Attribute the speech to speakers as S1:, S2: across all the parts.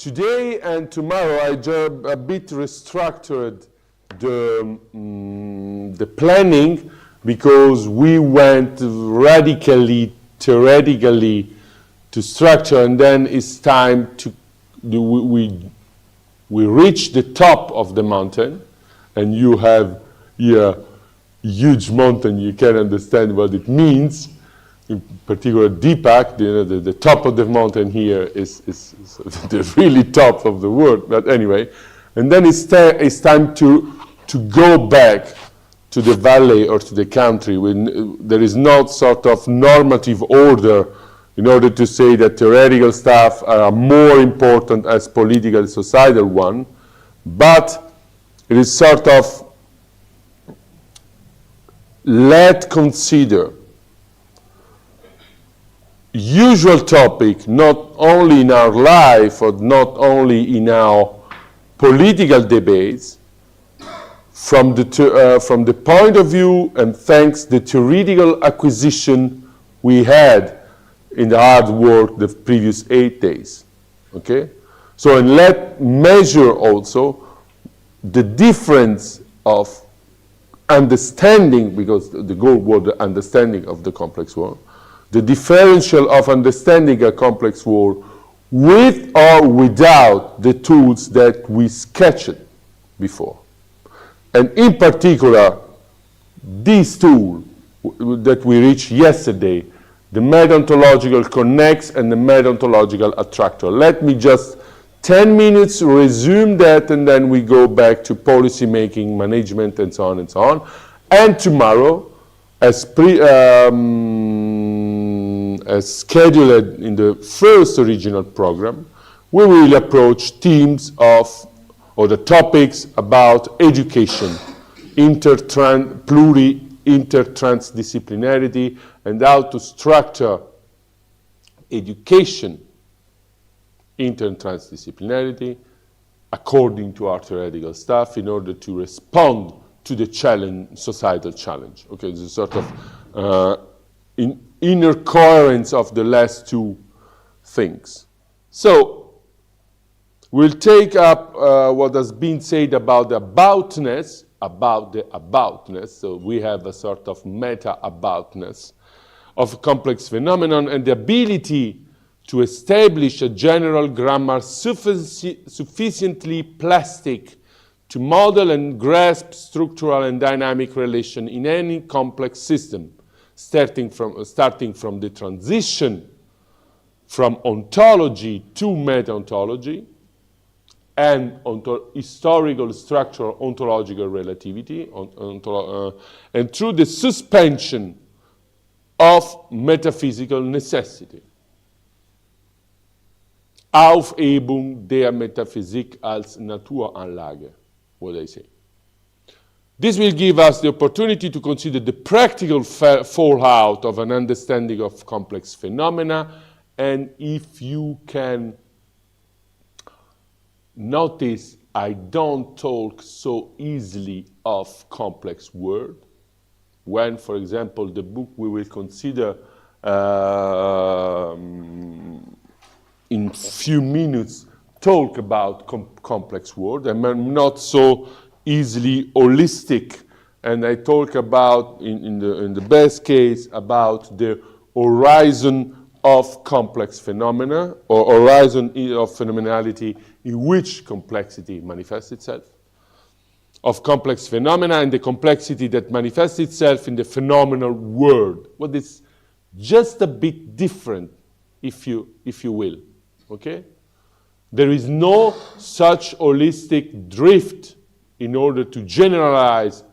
S1: Today and tomorrow I just a bit restructured the planning because we went radically, theoretically to structure, and then it's time to we reach the top of the mountain, and you have here a huge mountain. You can understand what it means. In particular, Deepak, the top of the mountain here is the really top of the world. But anyway, and then it's time to go back to the valley or to the country when there is not sort of normative order in order to say that theoretical stuff are more important as political societal one, but it is sort of let's consider usual topic not only in our life or not only in our political debates from the point of view and thanks the theoretical acquisition we had in the hard work the previous 8 days. Okay? So, and let's measure also the difference of understanding, because the goal was the understanding of the complex world, the differential of understanding a complex world with or without the tools that we sketched before. And in particular, this tool that we reached yesterday, the meta-ontological connects and the meta-ontological attractor. Let me just 10 minutes resume that, and then we go back to policy making, management, and so on and so on. And tomorrow, as scheduled in the first original program, we will approach themes of, or the topics about education, intertransdisciplinarity, and how to structure education, intertransdisciplinarity, according to our theoretical stuff, in order to respond to the challenge, societal challenge. Okay, this is sort of inner coherence of the last two things. So, we'll take up what has been said about the aboutness, so we have a sort of meta-aboutness of a complex phenomenon and the ability to establish a general grammar sufficiently plastic to model and grasp structural and dynamic relation in any complex system, starting from the transition from ontology to meta-ontology and historical structural ontological relativity, and through the suspension of metaphysical necessity. Aufhebung der Metaphysik als Naturanlage, what I say. This will give us the opportunity to consider the practical fallout of an understanding of complex phenomena, and if you can notice, I don't talk so easily of complex world. When, for example, the book we will consider in few minutes talk about complex world. I'm not so easily holistic, and I talk about, in the best case, about the horizon of complex phenomena, or horizon of phenomenality in which complexity manifests itself, of complex phenomena and the complexity that manifests itself in the phenomenal world. What is just a bit different, if you will, okay? There is no such holistic drift in order to generalize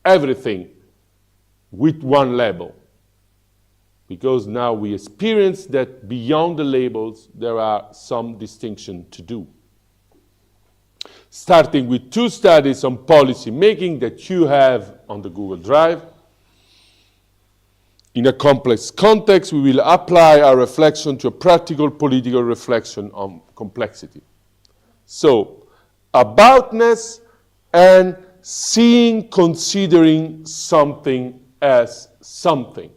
S1: everything with one label. Because now we experience that beyond the labels, there are some distinction to do. Starting with 2 studies on policy making that you have on the Google Drive. In a complex context, we will apply our reflection to a practical political reflection on complexity. So, aboutness and considering something as something.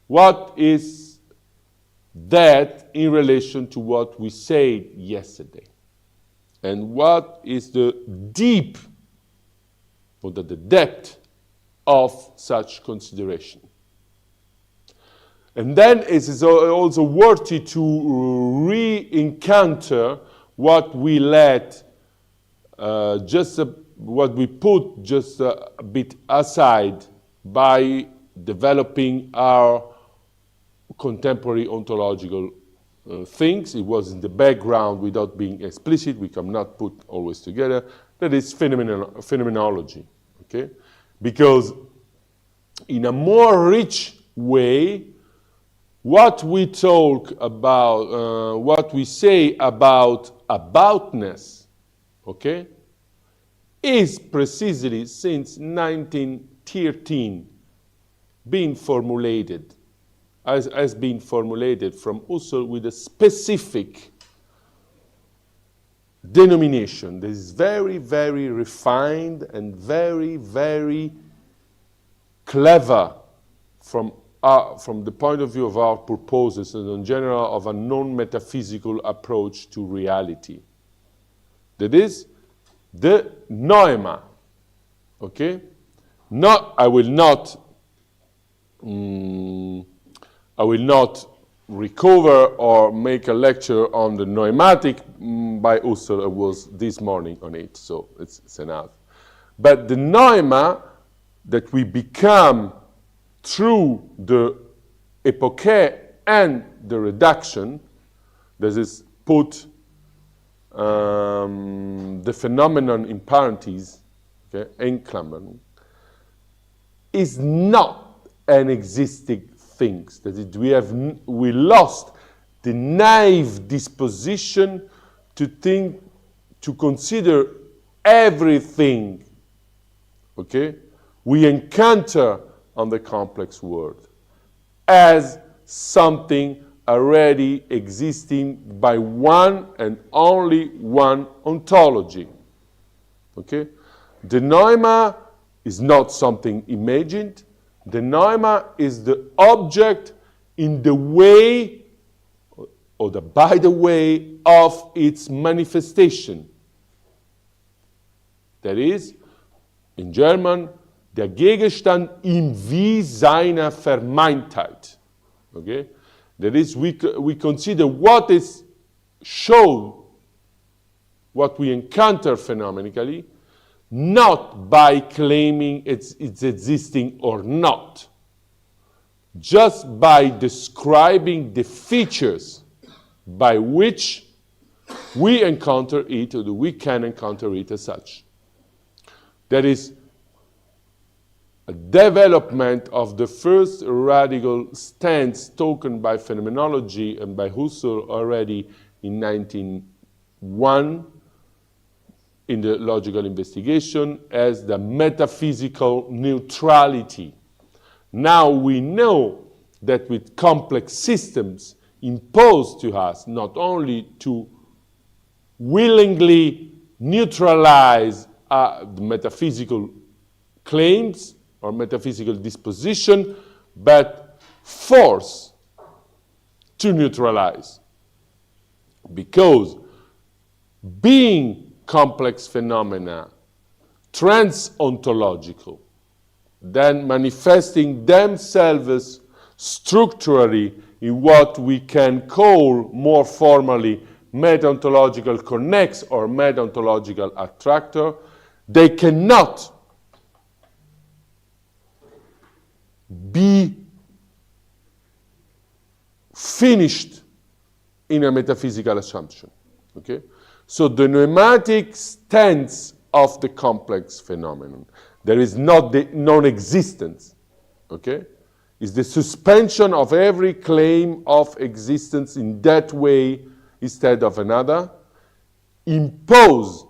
S1: What is that in relation to what we said yesterday. And what is the deep or the depth of such consideration. And then it is also worthy to re-encounter what we let what we put just a bit aside by developing our contemporary ontological things. It was in the background without being explicit. We cannot put always together. That is phenomenology, okay? Because in a more rich way, what we talk about, what we say about aboutness, okay, is precisely since 1913 being formulated, has been formulated from Husserl with a specific denomination that is very, very refined and very, very clever from the point of view of our purposes and in general of a non-metaphysical approach to reality. That is the noema, okay? I will not recover or make a lecture on the noematic by Husserl. I was this morning on it, so it's enough. But the noema that we become through the epoche and the reduction, that is put the phenomenon in parentheses, okay, enklammern, is not an existing thing. That is, we lost the naive disposition to consider everything, okay, we encounter on the complex world as something already existing by one and only one ontology. Okay? The noema is not something imagined. The noema is the object in the way, or by the way, of its manifestation. That is, in German, der Gegenstand im Wie seiner Vermeintheit. Okay? That is, we consider what is shown, what we encounter phenomenically, not by claiming it's existing or not, just by describing the features by which we encounter it, or we can encounter it as such. That is a development of the first radical stance taken by phenomenology and by Husserl already in 1901 in the logical investigation as the metaphysical neutrality. Now we know that with complex systems imposed to us, not only to willingly neutralize the metaphysical claims or metaphysical disposition, but force to neutralize. Because being complex phenomena, trans-ontological, then manifesting themselves structurally in what we can call more formally meta-ontological connex or meta-ontological attractor, they cannot be finished in a metaphysical assumption. Okay? So the pneumatic stance of the complex phenomenon, there is not the non-existence, okay? Is the suspension of every claim of existence in that way instead of another, impose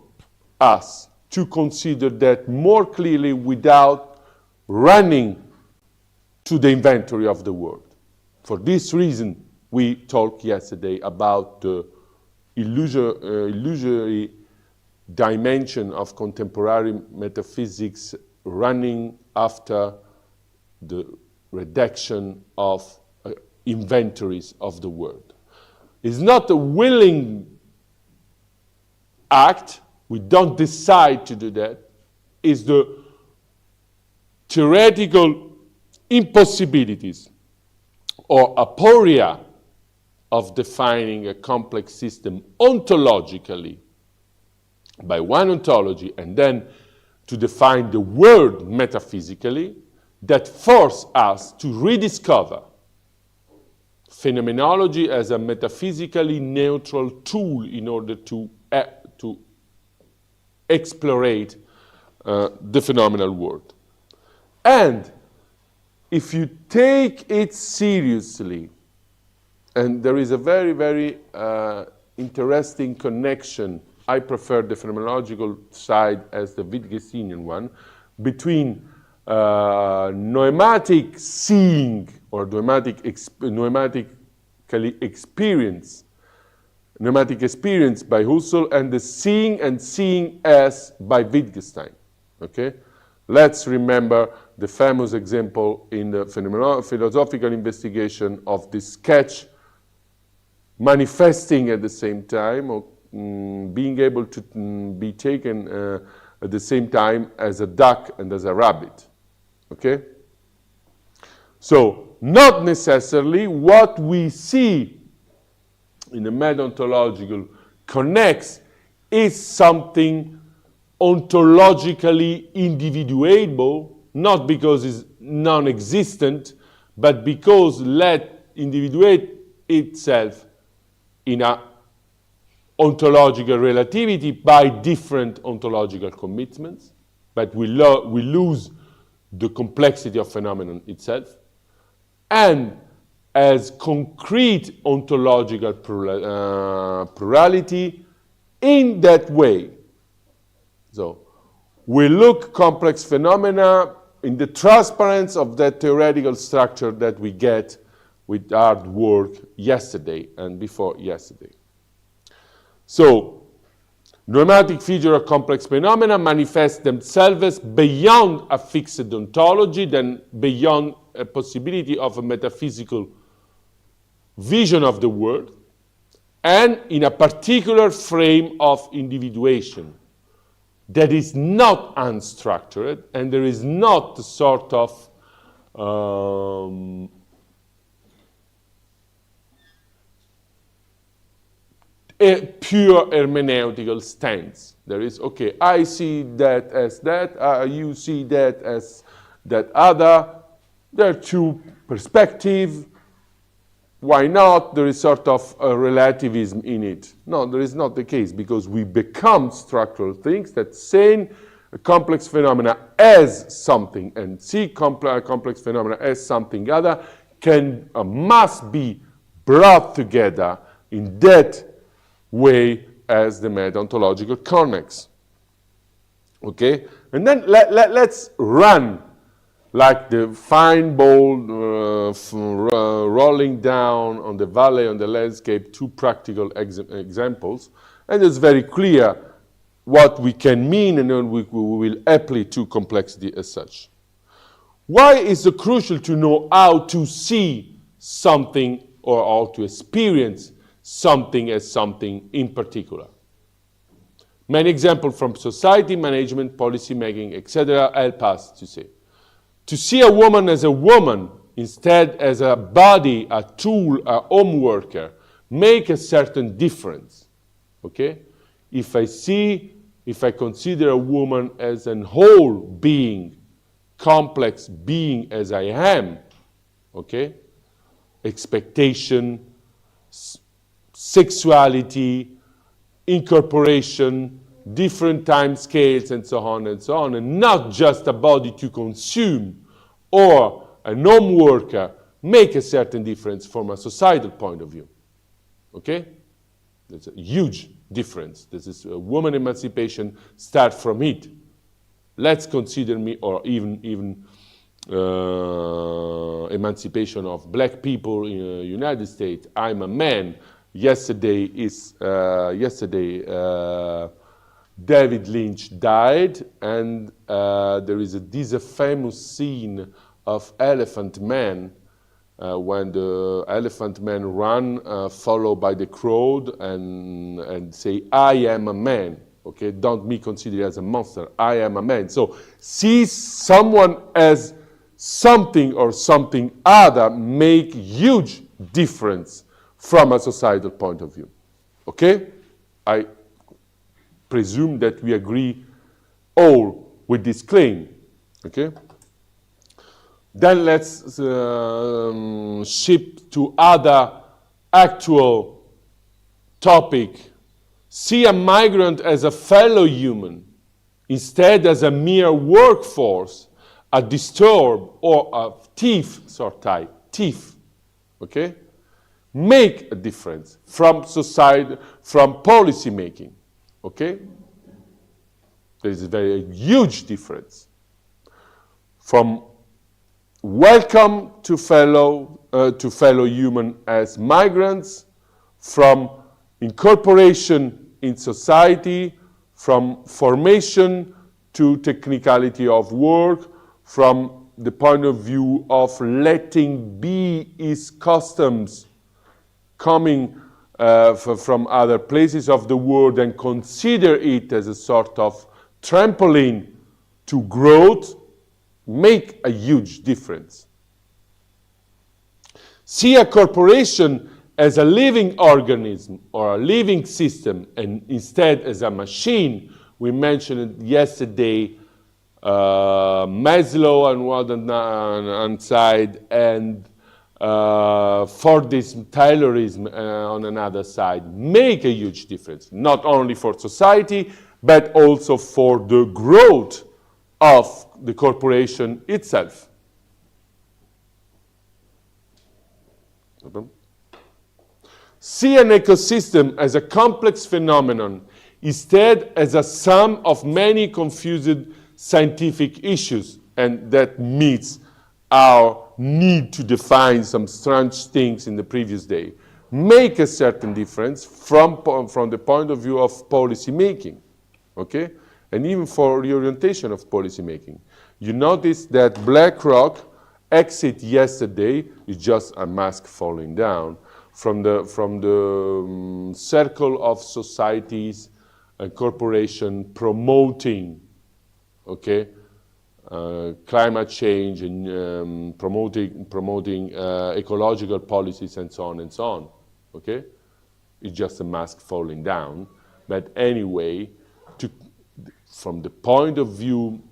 S1: us to consider that more clearly without running to the inventory of the world. For this reason, we talked yesterday about the illusory dimension of contemporary metaphysics running after the reduction of inventories of the world. It's not a willing act. We don't decide to do that. It's the theoretical impossibilities or aporia of defining a complex system ontologically by one ontology and then to define the world metaphysically that force us to rediscover phenomenology as a metaphysically neutral tool in order to explorate the phenomenal world. And if you take it seriously, and there is a very, very interesting connection, I prefer the phenomenological side as the Wittgensteinian one, between noematic seeing or noematic experience by Husserl and the seeing and seeing as by Wittgenstein. Okay? Let's remember the famous example in the philosophical investigation of this sketch manifesting at the same time, or being able to be taken at the same time as a duck and as a rabbit. Okay? So, not necessarily what we see in the meta-ontological connects is something ontologically individuable, not because it's non-existent, but because let individuate itself in a ontological relativity by different ontological commitments, but we lose the complexity of phenomenon itself, and as concrete ontological plurality in that way. So we look complex phenomena in the transparency of that theoretical structure that we get with our work yesterday and before yesterday. So, noematic feature of complex phenomena manifest themselves beyond a fixed ontology, then beyond a possibility of a metaphysical vision of the world, and in a particular frame of individuation that is not unstructured, and there is not a sort of a pure hermeneutical stance. There is, okay, I see that as that, you see that as that other. There are two perspectives. Why not? There is sort of a relativism in it. No, there is not the case, because we become structural things that saying a complex phenomena as something and see complex phenomena as something other must be brought together in that way as the meta-ontological connects. Okay? And then let's run like the fine ball rolling down on the valley, on the landscape, two practical examples. And it's very clear what we can mean, and then we will apply to complexity as such. Why is it crucial to know how to see something or how to experience something as something in particular? Many examples from society, management, policy making, etc. help us to say. To see a woman as a woman instead as a body, a tool, a home worker, make a certain difference. Okay? If I consider a woman as an whole being, complex being as I am, okay? Expectation, sexuality, incorporation, different time scales, and so on, and not just a body to consume or a home worker, make a certain difference from a societal point of view. Okay? There's a huge difference. This is woman emancipation, start from it. Let's consider me, or even emancipation of black people in the United States. I'm a man. Yesterday, David Lynch died, and there is this famous scene of Elephant Man when the elephant man run, followed by the crowd, and say, I am a man, okay? Don't me consider as a monster, I am a man. So see someone as something or something other make huge difference from a societal point of view, okay? I presume that we agree all with this claim, okay? Then let's shift to other actual topic. See a migrant as a fellow human, instead as a mere workforce, a disturb or a thief, thief, okay? Make a difference from society, from policy making, okay? There is a very huge difference from welcome to fellow human as migrants, from incorporation in society, from formation to technicality of work, from the point of view of letting be his customs coming from other places of the world and consider it as a sort of trampoline to growth, make a huge difference. See a corporation as a living organism or a living system, and instead as a machine. We mentioned yesterday Maslow on one side and Fordism, Taylorism on another side. Make a huge difference, not only for society, but also for the growth of the corporation itself. See an ecosystem as a complex phenomenon, instead as a sum of many confused scientific issues, and that meets our need to define some strange things in the previous day. Make a certain difference from the point of view of policy making, okay? And even for the orientation of policy making. You notice that BlackRock exit yesterday is just a mask falling down from the circle of societies and corporation promoting, okay, climate change and promoting ecological policies and so on, okay? It's just a mask falling down. But anyway, from the point of view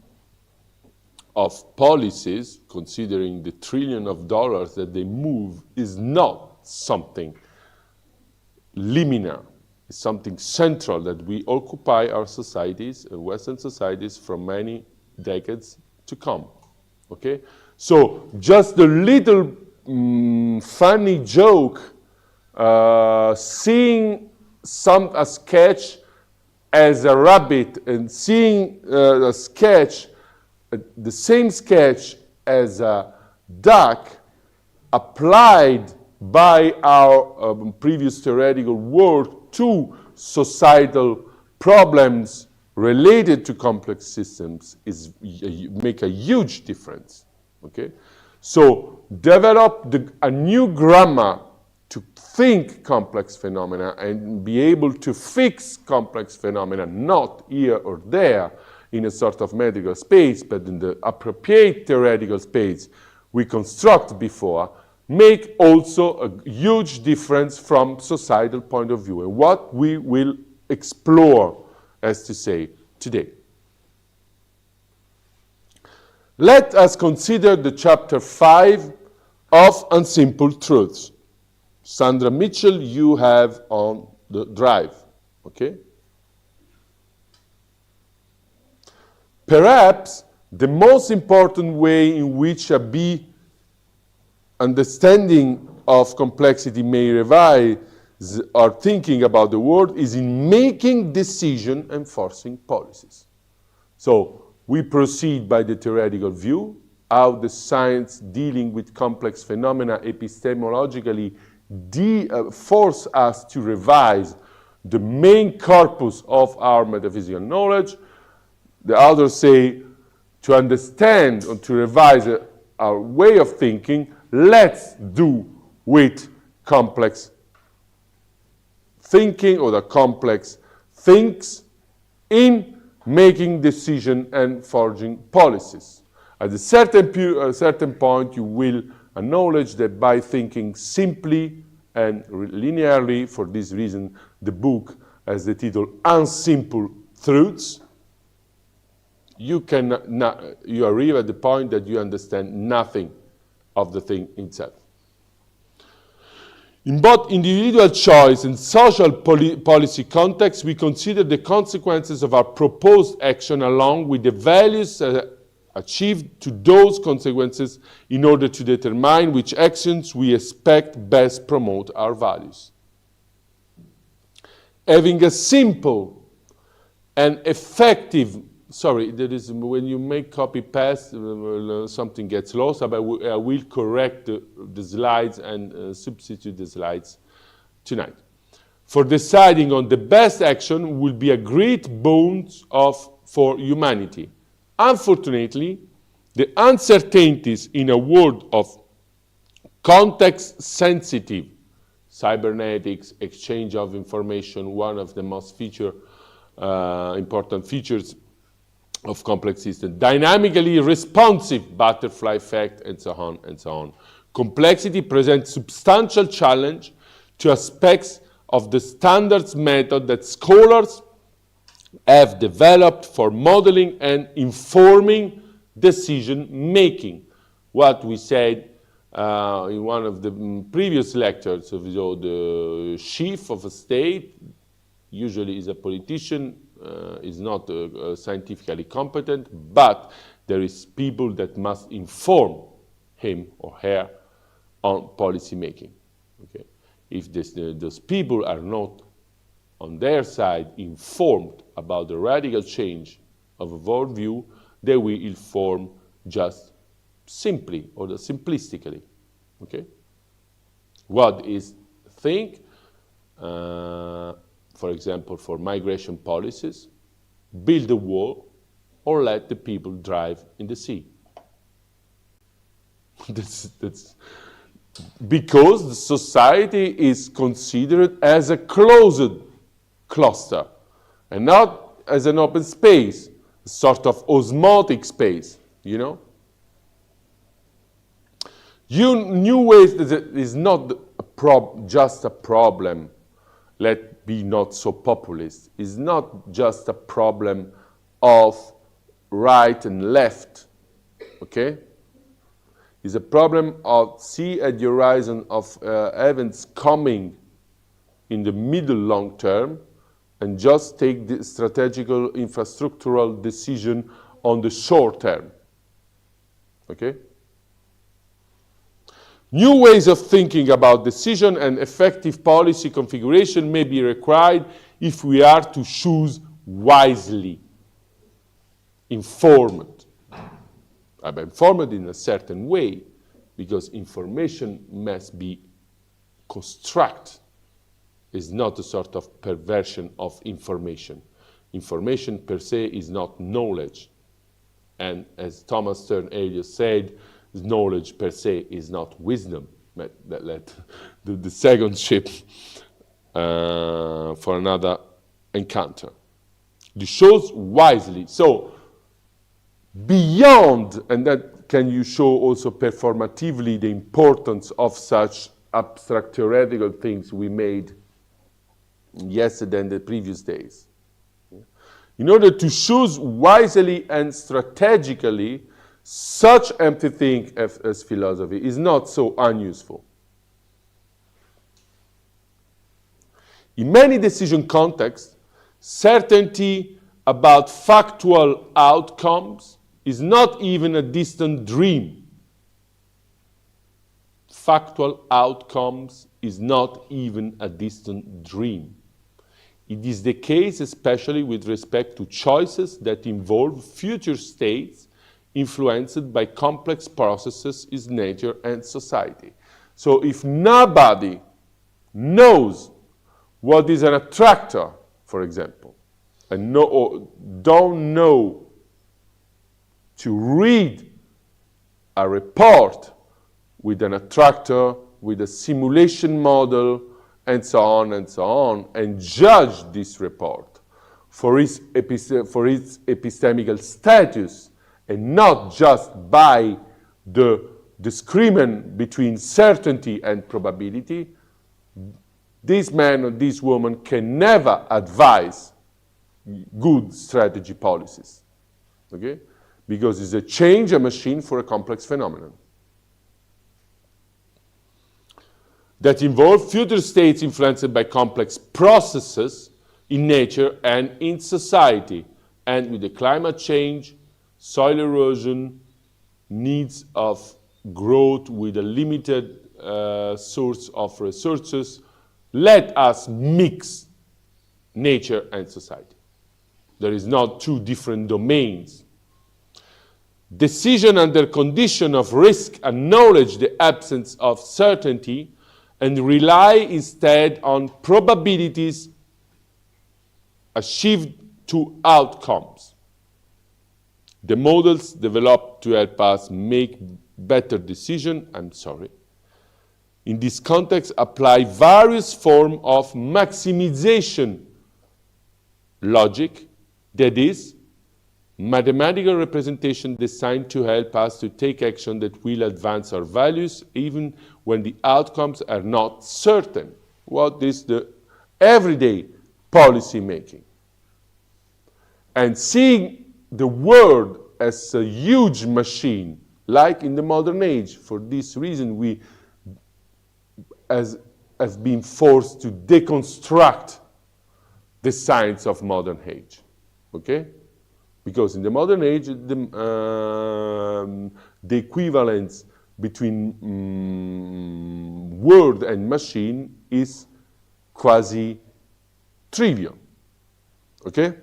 S1: of policies, considering the $1 trillion that they move, is not something liminal. It's something central that we occupy our societies, Western societies, for many decades to come, okay? So just the little funny joke, seeing a sketch as a rabbit and seeing a sketch, the same sketch as a duck applied by our previous theoretical work to societal problems related to complex systems make a huge difference, okay? So develop a new grammar to think complex phenomena and be able to fix complex phenomena, not here or there in a sort of medical space, but in the appropriate theoretical space we construct before, make also a huge difference from societal point of view, and what we will explore, as to say, today. Let us consider the chapter 5 of Unsimple Truths. Sandra Mitchell, you have on the drive, okay? Perhaps the most important way in which a B understanding of complexity may revise our thinking about the world is in making decision and forcing policies. So we proceed by the theoretical view, how the science dealing with complex phenomena epistemologically force us to revise the main corpus of our metaphysical knowledge. The others say to understand or to revise our way of thinking let's do with complex thinking or the complex things in making decisions and forging policies. At a certain point, you will acknowledge that by thinking simply and linearly, for this reason, the book has the title Unsimple Truths, you arrive at the point that you understand nothing of the thing itself. In both individual choice and social policy contexts, we consider the consequences of our proposed action along with the values achieved to those consequences in order to determine which actions we expect best promote our values. Having a simple and effective, there is, when you make copy-paste, something gets lost, but I will correct the slides and substitute the slides tonight. For deciding on the best action will be a great boon for humanity. Unfortunately, the uncertainties in a world of context-sensitive cybernetics, exchange of information, one of the most important features of complex systems, dynamically responsive butterfly effect, and so on and so on. Complexity presents substantial challenge to aspects of the standards method that scholars have developed for modeling and informing decision making. What we said in one of the previous lectures, the chief of a state usually is a politician, is not scientifically competent, but there is people that must inform him or her on policy making. Okay? If those people are not on their side informed about the radical change of a worldview, they will inform just simply or simplistically. Okay? What is think? For example, for migration policies, build a wall or let the people drive in the sea. That's because the society is considered as a closed cluster and not as an open space, a sort of osmotic space, you know? New ways is not just a problem. Let's be not so populist. It's not just a problem of right and left, okay? It's a problem of see at the horizon of events coming in the middle long term and just take the strategical infrastructural decision on the short term, okay? New ways of thinking about decision and effective policy configuration may be required if we are to choose wisely, informed. I'm informed in a certain way because information must be constructed. It's not a sort of perversion of information. Information per se is not knowledge. And as Thomas Stern Eliot said, knowledge per se is not wisdom. Let the second ship for another encounter. The shows wisely. So beyond, and that can you show also performatively the importance of such abstract theoretical things we made yesterday and the previous days. In order to choose wisely and strategically, such empty thing as philosophy is not so unuseful. In many decision contexts, certainty about factual outcomes is not even a distant dream. Factual outcomes is not even a distant dream. It is the case especially with respect to choices that involve future states influenced by complex processes in nature and society. So if nobody knows what is an attractor, for example, and don't know to read a report with an attractor, with a simulation model, and so on, and judge this report for its epistemical status, and not just by the discriminant between certainty and probability, this man or this woman can never advise good strategy policies, okay? Because it's a change a machine for a complex phenomenon that involve future states influenced by complex processes in nature and in society, and with the climate change, soil erosion, needs of growth with a limited source of resources, let us mix nature and society. There is not two different domains. Decision under condition of risk acknowledge the absence of certainty and rely instead on probabilities achieved to outcomes. The models developed to help us make better decisions, in this context apply various forms of maximization logic, that is, mathematical representation designed to help us to take action that will advance our values even when the outcomes are not certain. What is the everyday policy making? And seeing the world as a huge machine, like in the modern age. For this reason, we have been forced to deconstruct the science of modern age, okay? Because in the modern age, the equivalence between word and machine is quasi-trivial, okay?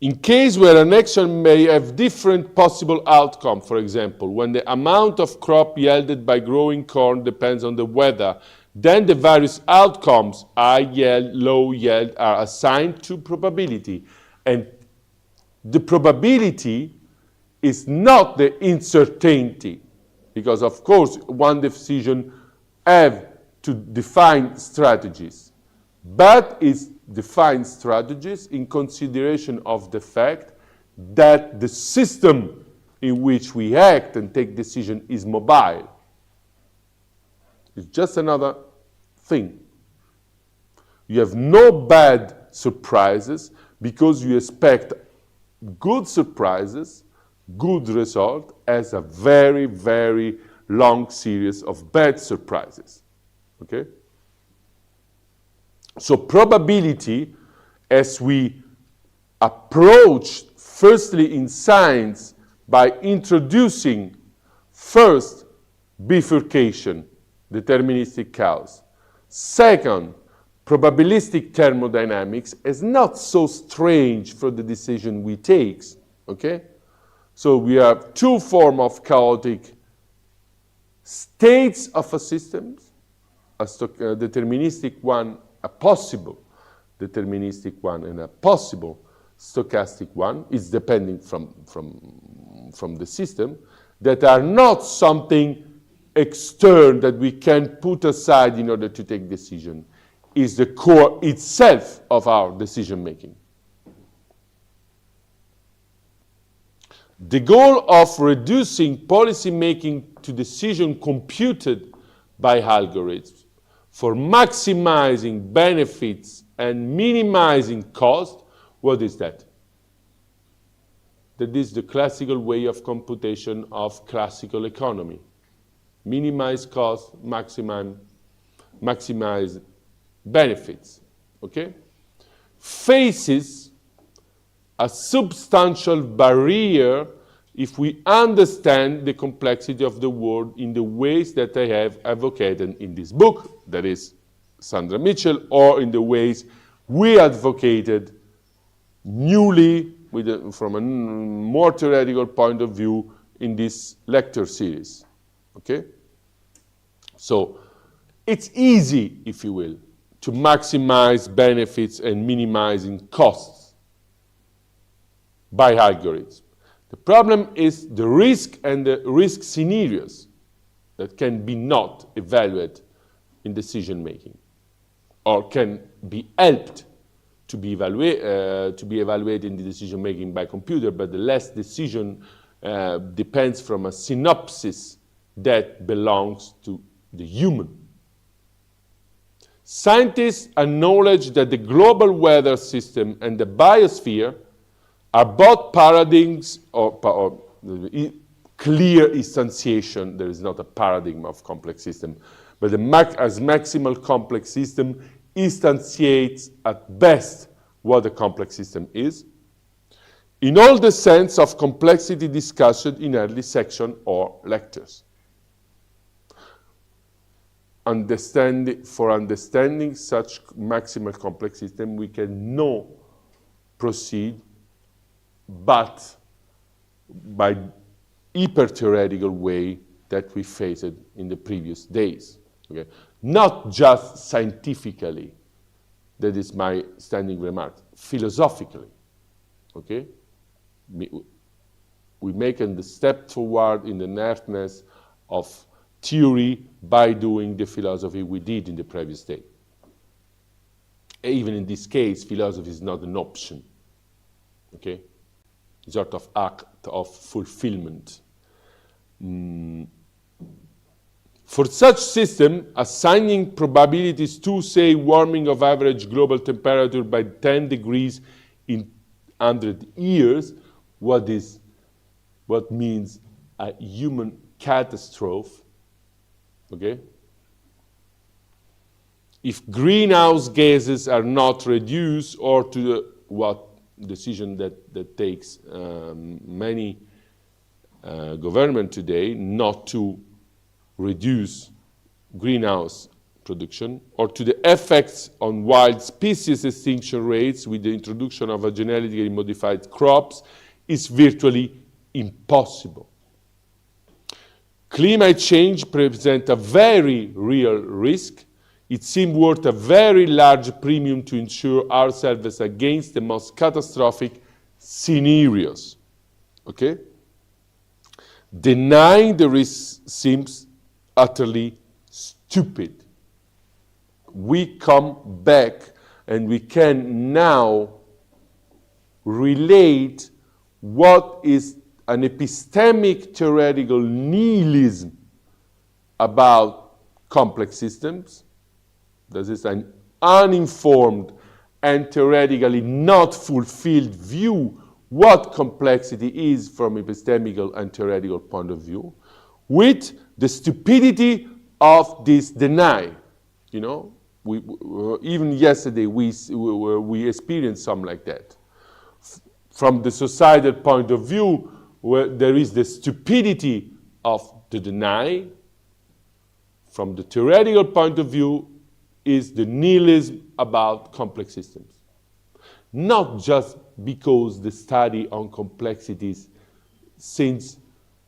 S1: In case where an action may have different possible outcome, for example, when the amount of crop yielded by growing corn depends on the weather, then the various outcomes, high yield, low yield, are assigned to probability. And the probability is not the uncertainty, because of course one decision have to define strategies, but it's define strategies in consideration of the fact that the system in which we act and take decision is mobile. It's just another thing. You have no bad surprises because you expect good surprises, good result, as a very, very long series of bad surprises. Okay? So probability, as we approach firstly in science by introducing first bifurcation, deterministic cause. Second, probabilistic thermodynamics is not so strange for the decision we take, okay? So we have two forms of chaotic states of a system, a deterministic one, a possible deterministic one, and a possible stochastic one. It's depending from the system, that are not something external that we can put aside in order to take decision. Is the core itself of our decision making. The goal of reducing policy making to decision computed by algorithms for maximizing benefits and minimizing cost, what is that? That is the classical way of computation of classical economy. Minimize cost, maximize benefits, okay? Faces a substantial barrier if we understand the complexity of the world in the ways that I have advocated in this book, that is Sandra Mitchell, or in the ways we advocated newly from a more theoretical point of view in this lecture series, okay? So it's easy, if you will, to maximize benefits and minimizing costs by algorithms. The problem is the risk and the risk scenarios that can be not evaluated in decision making, or can be helped to be evaluated in the decision making by computer, but the last decision depends from a synopsis that belongs to the human. Scientists acknowledge that the global weather system and the biosphere are both paradigms or clear instantiation. There is not a paradigm of complex system, but as maximal complex system instantiates at best what a complex system is, in all the sense of complexity discussed in early section or lectures. For understanding such maximal complex system, we can no proceed but by hyper-theoretical way that we faced in the previous days. Okay? Not just scientifically, that is my standing remark, philosophically. Okay? We make the step forward in the inertness of theory by doing the philosophy we did in the previous day. Even in this case, philosophy is not an option. Okay? It's sort of act of fulfillment. For such system, assigning probabilities to, say, warming of average global temperature by 10 degrees in 100 years, what means a human catastrophe, okay? If greenhouse gases are not reduced, or to what decision that takes many government today not to reduce greenhouse production, or to the effects on wild species extinction rates with the introduction of a genetically modified crops, is virtually impossible. Climate change presents a very real risk. It seems worth a very large premium to ensure ourselves against the most catastrophic scenarios. Okay? Denying the risk seems utterly stupid. We come back and we can now relate what is an epistemic theoretical nihilism about complex systems. This is an uninformed and theoretically not fulfilled view what complexity is from epistemical and theoretical point of view, with the stupidity of this deny. You know, even yesterday we experienced something like that. From the societal point of view, where there is the stupidity of the deny, from the theoretical point of view is the nihilism about complex systems. Not just because the study on complexities since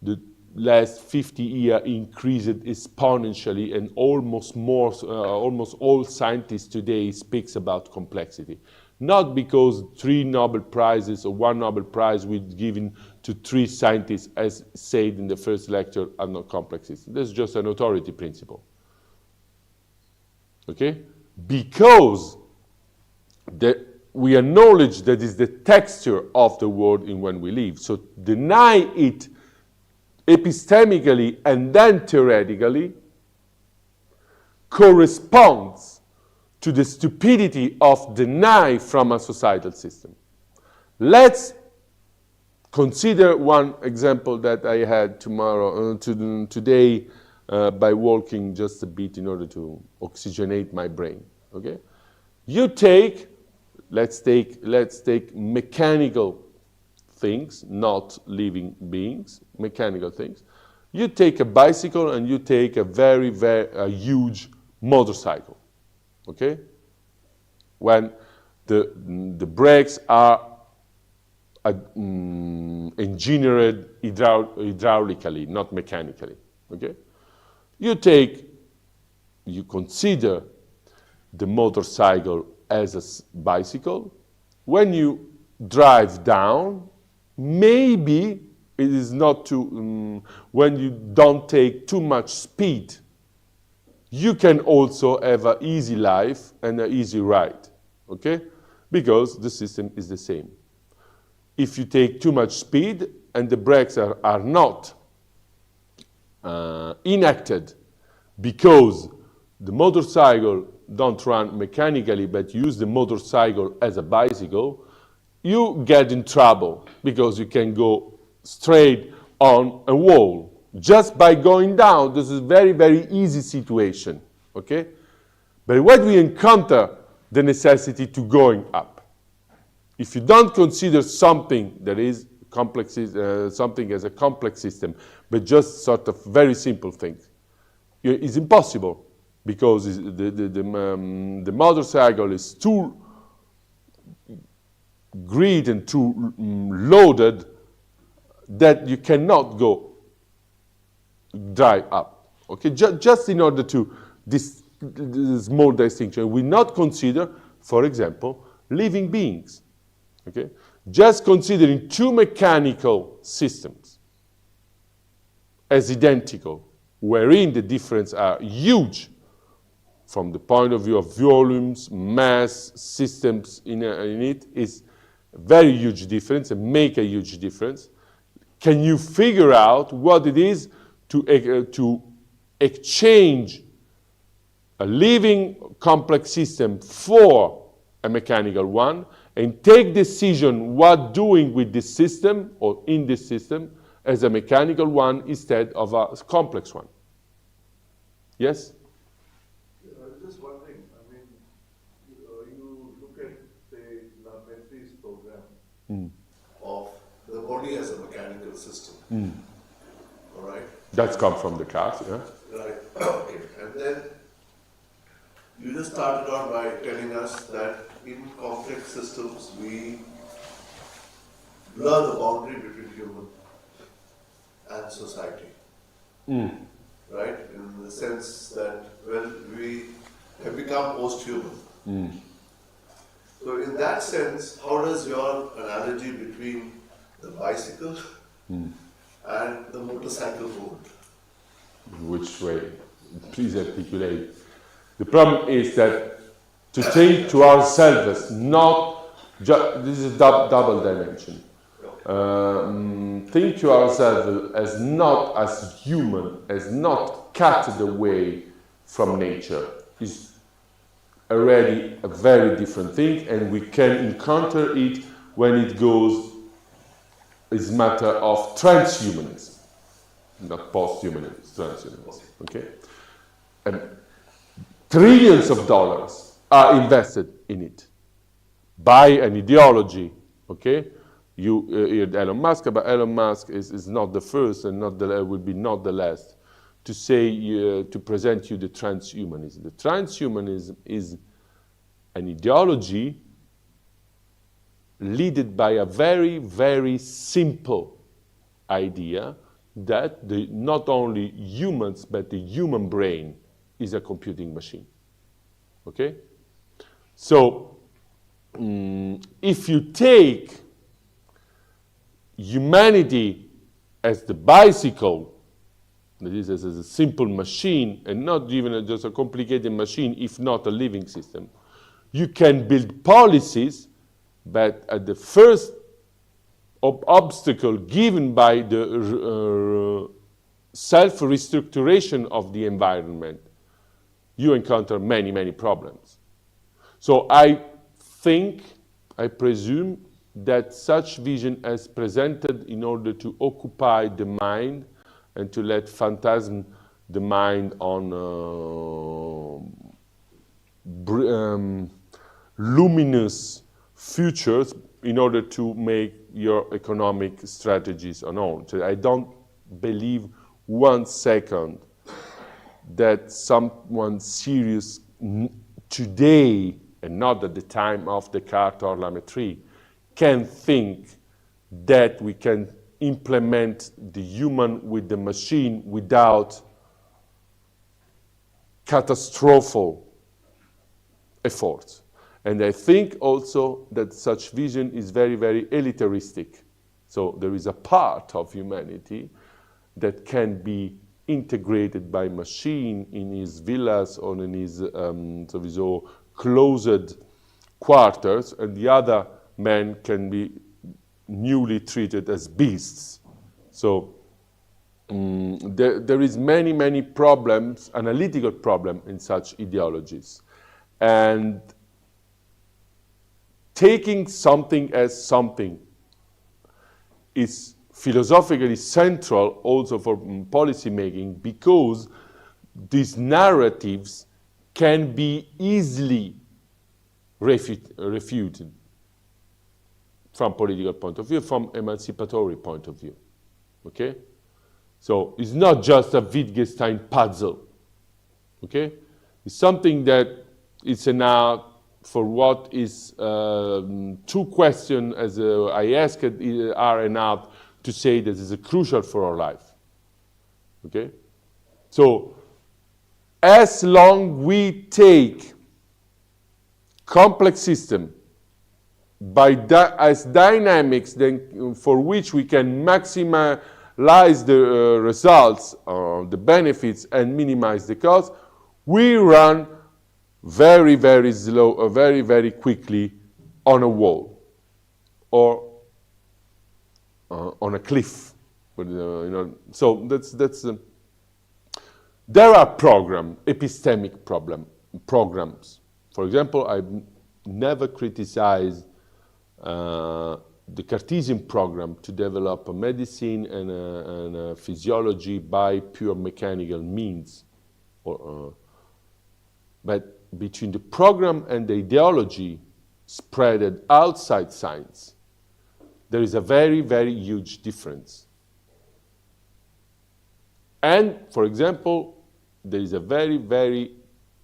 S1: the last 50 years increased exponentially, and almost all scientists today speaks about complexity. Not because 3 Nobel Prizes or 1 Nobel Prize was given to 3 scientists, as said in the first lecture, are not complex systems. That's just an authority principle. Okay? Because we acknowledge that is the texture of the world in when we live. So deny it epistemically and then theoretically corresponds to the stupidity of deny from a societal system. Let's consider one example that I had today by walking just a bit in order to oxygenate my brain. Okay, let's take mechanical things, not living beings, mechanical things. You take a bicycle and you take a very huge motorcycle. Okay, when the brakes are engineered hydraulically, not mechanically. Okay, you consider the motorcycle as a bicycle. When you drive down, maybe It is not too, when you don't take too much speed, you can also have an easy life and an easy ride, okay? Because the system is the same. If you take too much speed and the brakes are not enacted because the motorcycle don't run mechanically but use the motorcycle as a bicycle, you get in trouble because you can go straight on a wall. Just by going down, this is a very, very easy situation, okay? But when we encounter the necessity to going up, if you don't consider something that is complex, something as a complex system, but just sort of very simple things, it's impossible because the motorcycle is too great and too loaded that you cannot go drive up. Okay, just in order to this small distinction, we not consider, for example, living beings. Okay, just considering two mechanical systems as identical, wherein the differences are huge from the point of view of volumes, mass, systems in it, is a very huge difference and make a huge difference. Can you figure out what it is to exchange a living complex system for a mechanical one and take decision what doing with this system or in this system as a mechanical one instead of a complex one? Yes?
S2: Just one thing. I mean, you look at, say, Lamettri's program of the body as a mechanical system. All right?
S1: That's come from the cars, yeah?
S2: Right. Okay. And then you just started out by telling us that in complex systems we blur the boundary between human and society. Right? In the sense that, well, we have become post-human. So in that sense, how does your analogy between the bicycle and the motorcycle hold?
S1: Which way? Please articulate. The problem is that to think to ourselves, not just, this is a double dimension. Think to ourselves as not as human, as not cut away from nature, is already a very different thing, and we can encounter it when it goes, is matter of transhumanism, not post-humanism, transhumanism, okay? And trillions of dollars are invested in it by an ideology, okay? You heard Elon Musk, but Elon Musk is not the first and not the, will be not the last to say, to present you the transhumanism. The transhumanism is an ideology led by a very, very simple idea that not only humans, but the human brain is a computing machine, okay? So, if you take humanity as the bicycle, that is as a simple machine, and not even just a complicated machine, if not a living system, you can build policies, but at the first obstacle given by the self-restructuration of the environment, you encounter many, many problems. So I think, I presume, that such vision is presented in order to occupy the mind and to let phantasm the mind on luminous futures in order to make your economic strategies on own. So I don't believe 1 second that someone serious today, and not at the time of Descartes or Lamettrie, can think that we can implement the human with the machine without catastrophal efforts. And I think also that such vision is very, very elitaristic So there is a part of humanity that can be integrated by machine in his villas or in his sowieso closed quarters, and the other men can be newly treated as beasts. So there is many problems, analytical problem in such ideologies. And taking something as something is philosophically central also for policy making, because these narratives can be easily refuted from political point of view, from emancipatory point of view, okay? So it's not just a Wittgenstein puzzle, okay? It's something that it's enough for what is two questions, as I asked, are enough to say that is crucial for our life, okay? So as long we take complex system as dynamics then for which we can maximize the results or the benefits and minimize the costs, we run very slow, very quickly on a wall or on a cliff. You know, so that's there are epistemic programs. For example, I never criticized the Cartesian program to develop a medicine and a physiology by pure mechanical means. But between the program and the ideology spread outside science, there is a very huge difference. And, for example, there is a very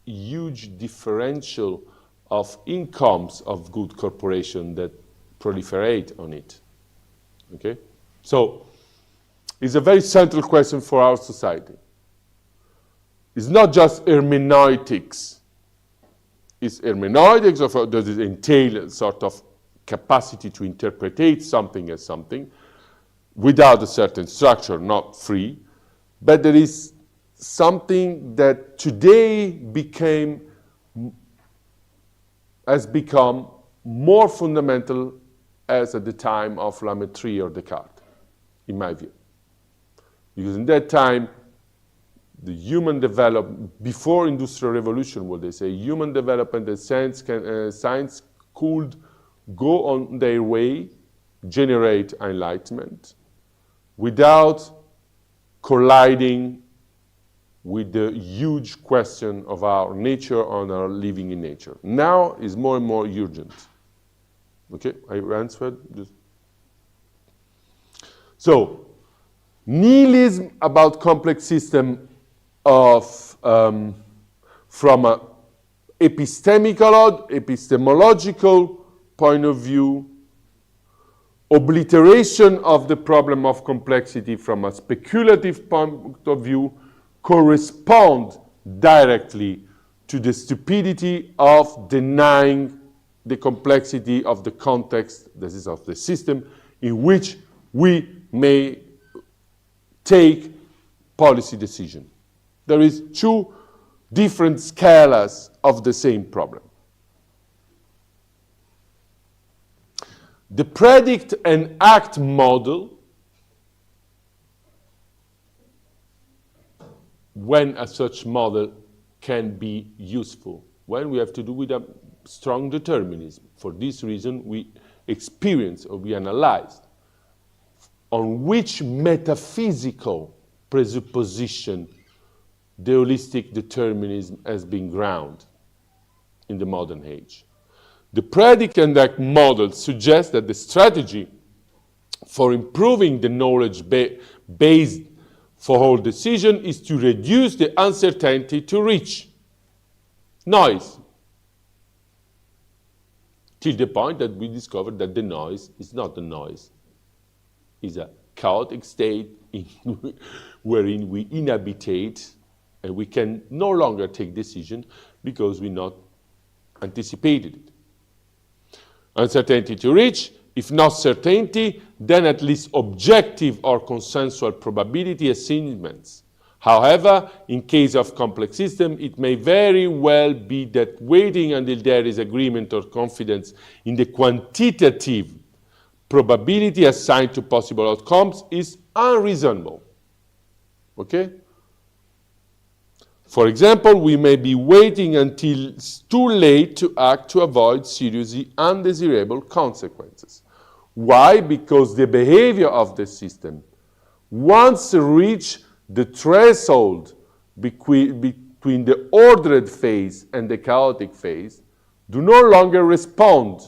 S1: huge differential of incomes of good corporations that proliferate on it, okay? So it's a very central question for our society. It's not just hermeneutics. It's hermeneutics, or does it entail a sort of capacity to interpret something as something without a certain structure, not free, but there is something that today has become more fundamental as at the time of La Mettrie or Descartes, in my view. Because in that time, the human development, before Industrial Revolution, what they say, human development and science could go on their way, generate enlightenment, without colliding with the huge question of our nature and our living in nature. Now is more and more urgent. Okay, I answered this. So, nihilism about complex system from an epistemological point of view, obliteration of the problem of complexity from a speculative point of view, correspond directly to the stupidity of denying the complexity of the context, that is of the system, in which we may take policy decision. There is two different scalas of the same problem. The predict and act model, when a such model can be useful, when we have to do with a strong determinism. For this reason, we experience or we analyzed on which metaphysical presupposition the holistic determinism has been grounded in the modern age. The predict and act model suggests that the strategy for improving the knowledge base for all decision is to reduce the uncertainty to reach noise, till the point that we discovered that the noise is not a noise, it's a chaotic state wherein we inhabitate and we can no longer take decision because we not anticipated it. Uncertainty to reach If not certainty, then at least objective or consensual probability assignments. However, in case of complex system, it may very well be that waiting until there is agreement or confidence in the quantitative probability assigned to possible outcomes is unreasonable. Okay? For example, we may be waiting until it's too late to act to avoid seriously undesirable consequences. Why? Because the behavior of the system, once reach the threshold between the ordered phase and the chaotic phase, do no longer respond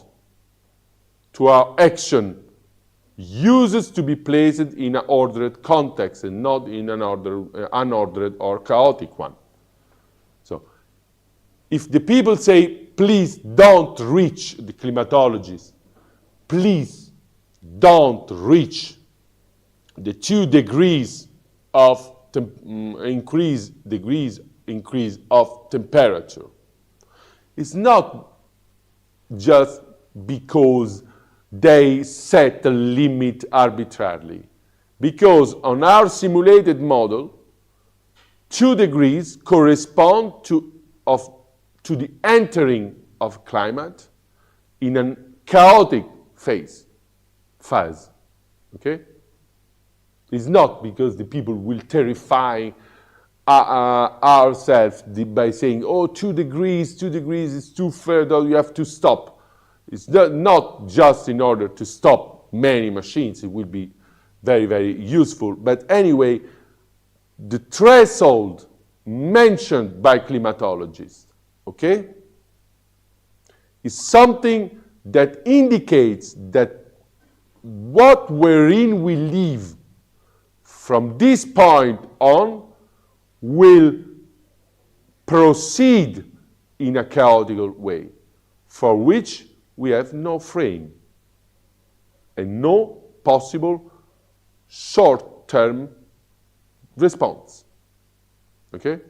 S1: to our action uses to be placed in an ordered context and not in an unordered or chaotic one. So, if the people say, please don't reach, the climatologists, please don't reach the 2 degrees of increase of temperature, it's not just because they set a limit arbitrarily. Because on our simulated model, 2 degrees correspond to the entering of climate in a chaotic phase. Okay? It's not because the people will terrify ourselves by saying, oh, 2 degrees is too further, you have to stop. It's not just in order to stop many machines. It will be very, very useful. But anyway, the threshold mentioned by climatologists, okay, is something that indicates that what wherein we live from this point on will proceed in a chaotic way, for which we have no frame and no possible short-term response. Okay?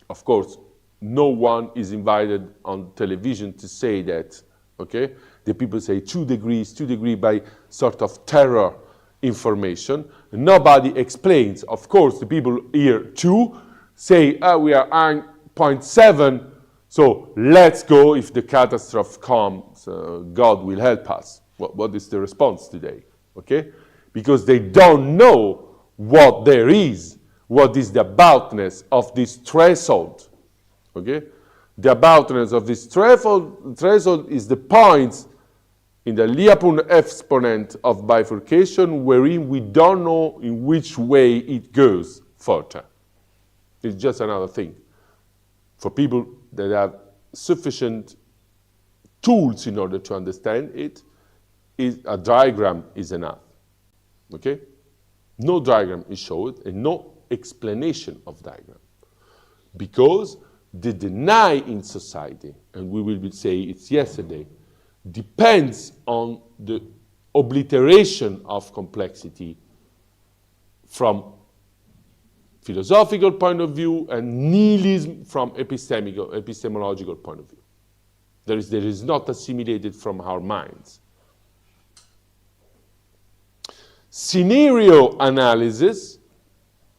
S1: Of course, no one is invited on television to say that. Okay? The people say 2 degrees by sort of terror information. Nobody explains. Of course, the people here 2 say, we are 0.7, so let's go if the catastrophe comes, God will help us. What is the response today? Okay? Because they don't know what there is, what is the aboutness of this threshold. Okay? The aboutness of this threshold is the points in the Lyapunov exponent of bifurcation wherein we don't know in which way it goes further. It's just another thing. For people that have sufficient tools in order to understand it, a diagram is enough. Okay? No diagram is showed and no explanation of diagram. Because the deny in society, and we will say it's yesterday, depends on the obliteration of complexity from philosophical point of view and nihilism from epistemological point of view. There is not assimilated from our minds. Scenario analysis,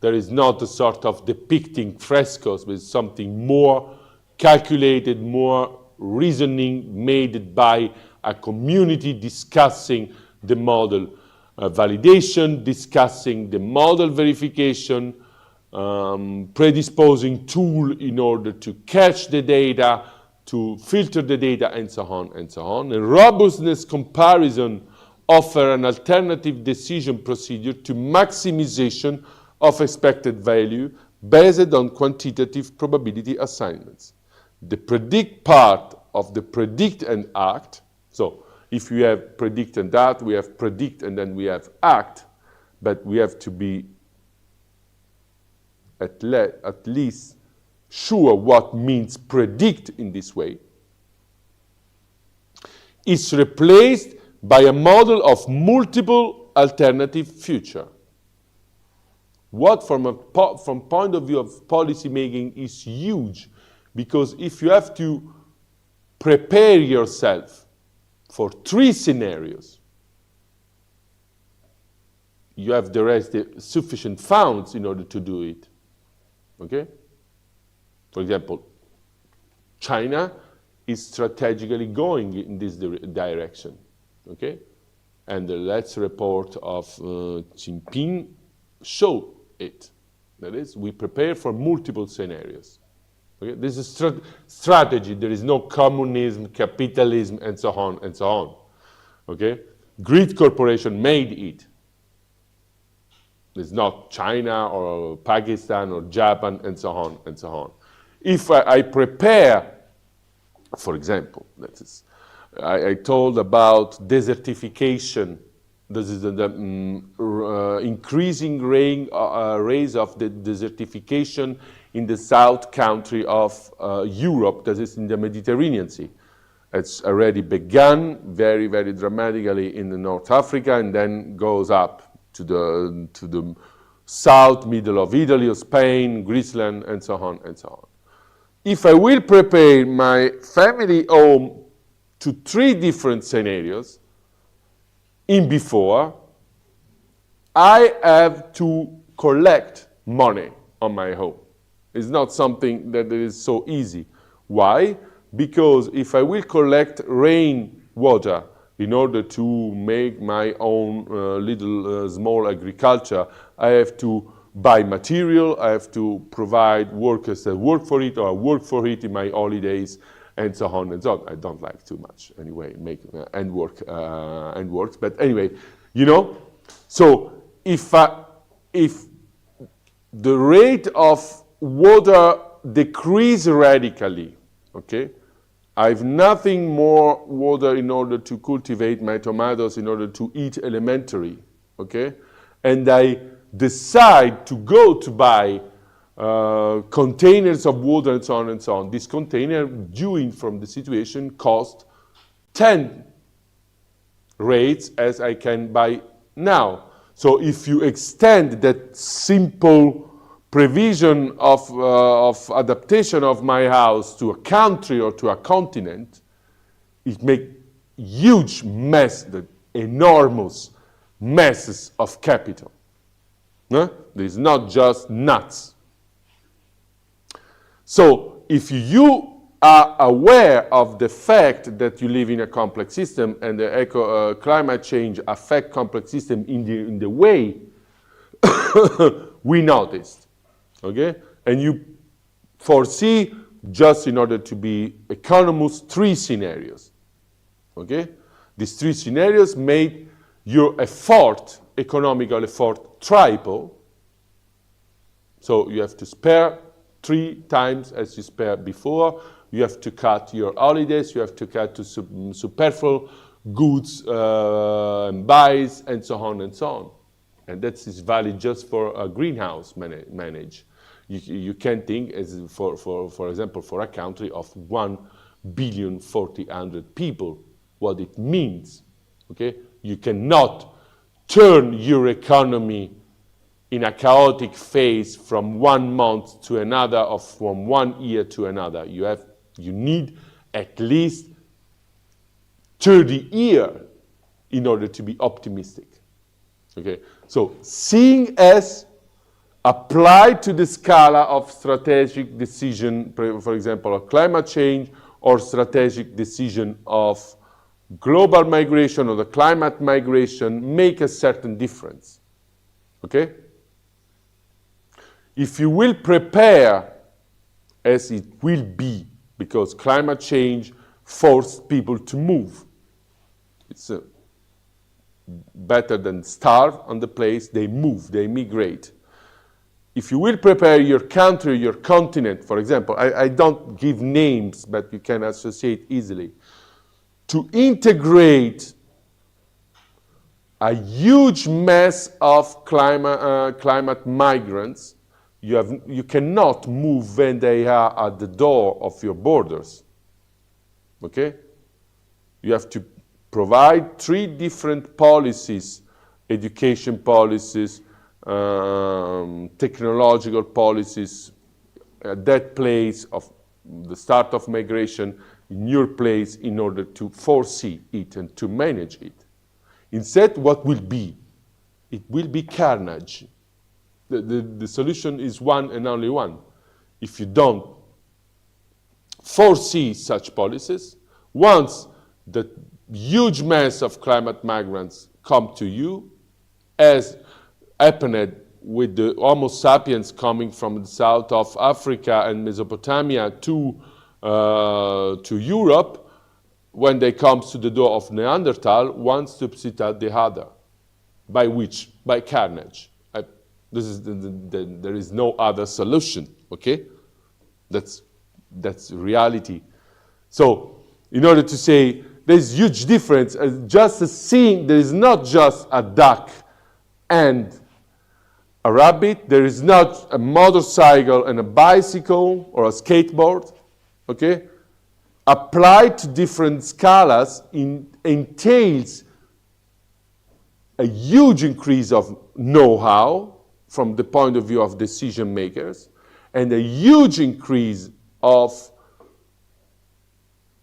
S1: there is not a sort of depicting frescoes, but something more calculated, more reasoning made by a community discussing the model validation, discussing the model verification, predisposing tool in order to catch the data, to filter the data, and so on and so on. And robustness comparison offer an alternative decision procedure to maximization of expected value based on quantitative probability assignments. The predict part of the predict and act, so if we have predict and act, we have predict and then we have act, but we have to be at least sure what means predict in this way, is replaced by a model of multiple alternative future. What from point of view of policy making is huge, because if you have to prepare yourself for 3 scenarios, you have the sufficient funds in order to do it. Okay? For example, China is strategically going in this direction. Okay? And the last report of Xi Jinping showed it. That is, we prepare for multiple scenarios. Okay? This is strategy. There is no communism, capitalism, and so on and so on. Okay? Great corporation made it. It's not China or Pakistan or Japan and so on and so on. If I prepare, for example, that is, I told about desertification. This is the increasing rate of the desertification in the south country of Europe, that is in the Mediterranean Sea. It's already begun very, very dramatically in the North Africa and then goes up to the south, middle of Italy, or Spain, Greeceland, and so on and so on. If I will prepare my family home to 3 different scenarios in before, I have to collect money on my home. It's not something that is so easy. Why? Because if I will collect rain water in order to make my own little small agriculture, I have to buy material, I have to provide workers that work for it, or I work for it in my holidays, and so on and so on. I don't like too much anyway, make end works, but anyway, you know. So if the rate of water decrease radically, okay, I have nothing more water in order to cultivate my tomatoes, in order to eat elementary, okay? And I decide to go to buy containers of water and so on and so on. This container, viewing from the situation, cost 10 rates as I can buy now. So if you extend that simple provision of adaptation of my house to a country or to a continent, it makes huge mess, the enormous masses of capital. No? It's not just nuts. So if you are aware of the fact that you live in a complex system and the climate change affect complex system in the way we noticed, okay? And you foresee, just in order to be economous, 3 scenarios, okay? These 3 scenarios made your effort, economical effort, triple. So you have to spare 3 times as you spared before. You have to cut your holidays. You have to cut to superfluous goods and buys, and so on and so on. And that is valid just for a greenhouse manage. You can think, as for example, for a country of 1,400,000,000 people, what it means. Okay, you cannot turn your economy in a chaotic phase from 1 month to another, or from 1 year to another. You need at least 30 years in order to be optimistic. Okay, so seeing as applied to the scala of strategic decision, for example, of climate change, or strategic decision of global migration or the climate migration, make a certain difference. Okay? If you will prepare, as it will be, because climate change forced people to move. It's better than starve on the place. They move, they migrate. If you will prepare your country, your continent, for example, I don't give names, but you can associate easily, to integrate a huge mass of climate migrants, you cannot move when they are at the door of your borders. Okay? You have to provide 3 different policies: education policies, technological policies, at that place of the start of migration in your place in order to foresee it and to manage it. Instead, what will be? It will be carnage. The solution is one and only one. If you don't foresee such policies, once the huge mass of climate migrants come to you, as happened with the Homo sapiens coming from the south of Africa and Mesopotamia to Europe, when they come to the door of Neanderthal, one substitutes the other. By which? By carnage. There is no other solution, okay? That's reality. So, in order to say there's huge difference, just a scene, there is not just a duck and a rabbit, there is not a motorcycle and a bicycle or a skateboard, okay? Applied to different scalas entails a huge increase of know-how from the point of view of decision makers, and a huge increase of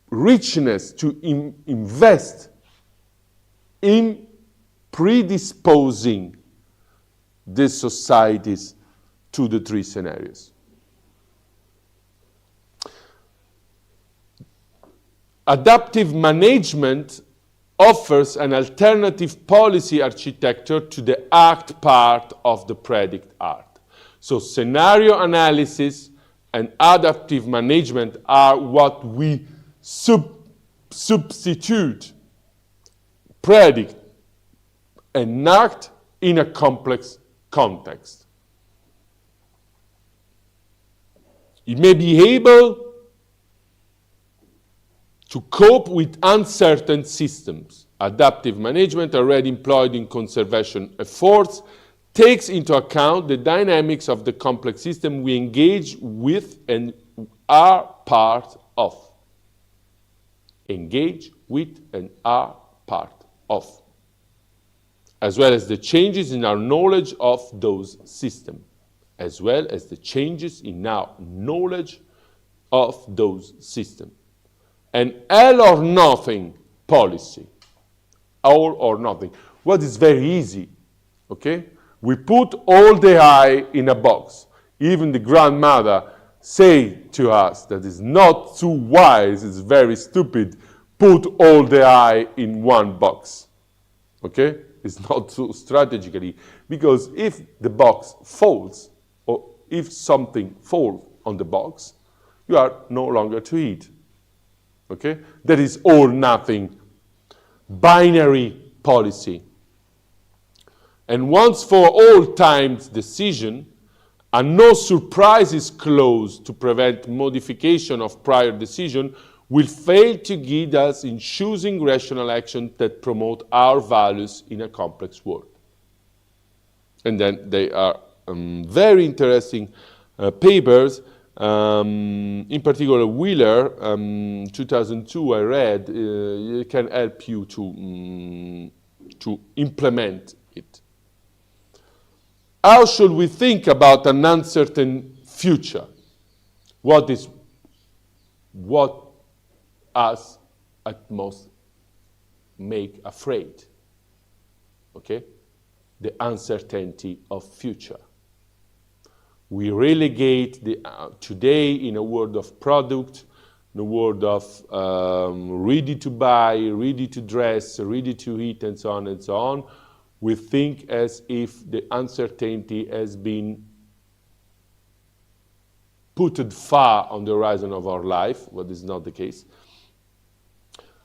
S1: richness to invest in predisposing these societies to the three scenarios. Adaptive management offers an alternative policy architecture to the act part of the predict art. So scenario analysis and adaptive management are what we substitute predict and act in a complex context. It may be able to cope with uncertain systems. Adaptive management, already employed in conservation efforts, takes into account the dynamics of the complex system we engage with and are part of. Engage with and are part of. As well as the changes in our knowledge of those systems. As well as the changes in our knowledge of those systems. An all or nothing policy. All or nothing. What is very easy, okay? We put all the I in a box. Even the grandmother say to us that is not too wise, it's very stupid, put all the I in one box, okay? It's not too strategically, because if the box falls, or if something falls on the box, you are no longer to eat. Okay? That is all nothing binary policy. And once for all times decision, a no surprises clause to prevent modification of prior decision will fail to guide us in choosing rational action that promote our values in a complex world. And then they are very interesting papers. In particular, Wheeler, 2002, I read, it can help you to implement it. How should we think about an uncertain future? What us at most make afraid? Okay? The uncertainty of future. We relegate today in a world of product, in a world of ready to buy, ready to dress, ready to eat, and so on, we think as if the uncertainty has been put far on the horizon of our life, what is not the case.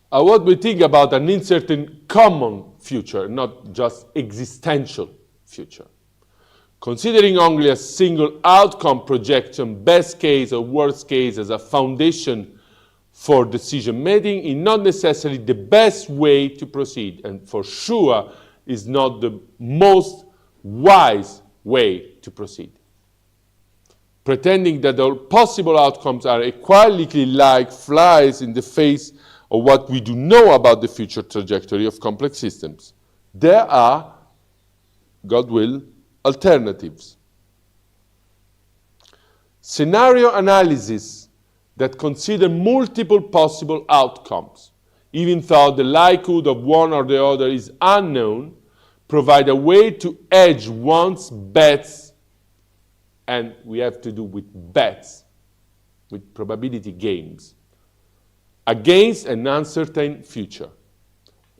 S1: What we think about an uncertain common future, not just existential future. Considering only a single outcome projection, best case or worst case, as a foundation for decision making is not necessarily the best way to proceed, and for sure is not the most wise way to proceed. Pretending that all possible outcomes are equally like flies in the face of what we do know about the future trajectory of complex systems. There are, God will, alternatives. Scenario analysis that consider multiple possible outcomes, even though the likelihood of one or the other is unknown, provide a way to hedge one's bets, and we have to do with bets, with probability games, against an uncertain future.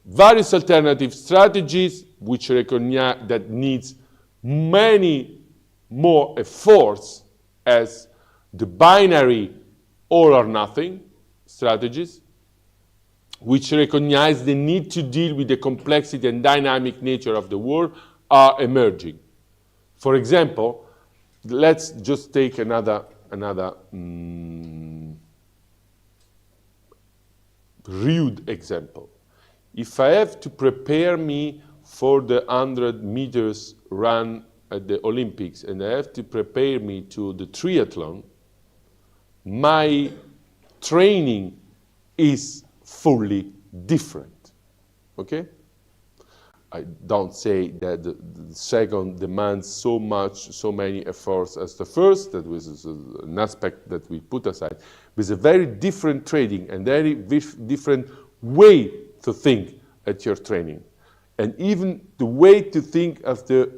S1: Various alternative strategies which recognize that needs many more efforts as the binary all or nothing strategies, which recognize the need to deal with the complexity and dynamic nature of the world, are emerging. For example, let's just take another rude example. If I have to prepare me for the 100 meters run at the Olympics and I have to prepare me to the triathlon, my training is fully different, okay? I don't say that the second demands so many efforts as the first. That was an aspect that we put aside. With a very different training and very different way to think at your training. And even the way to think of the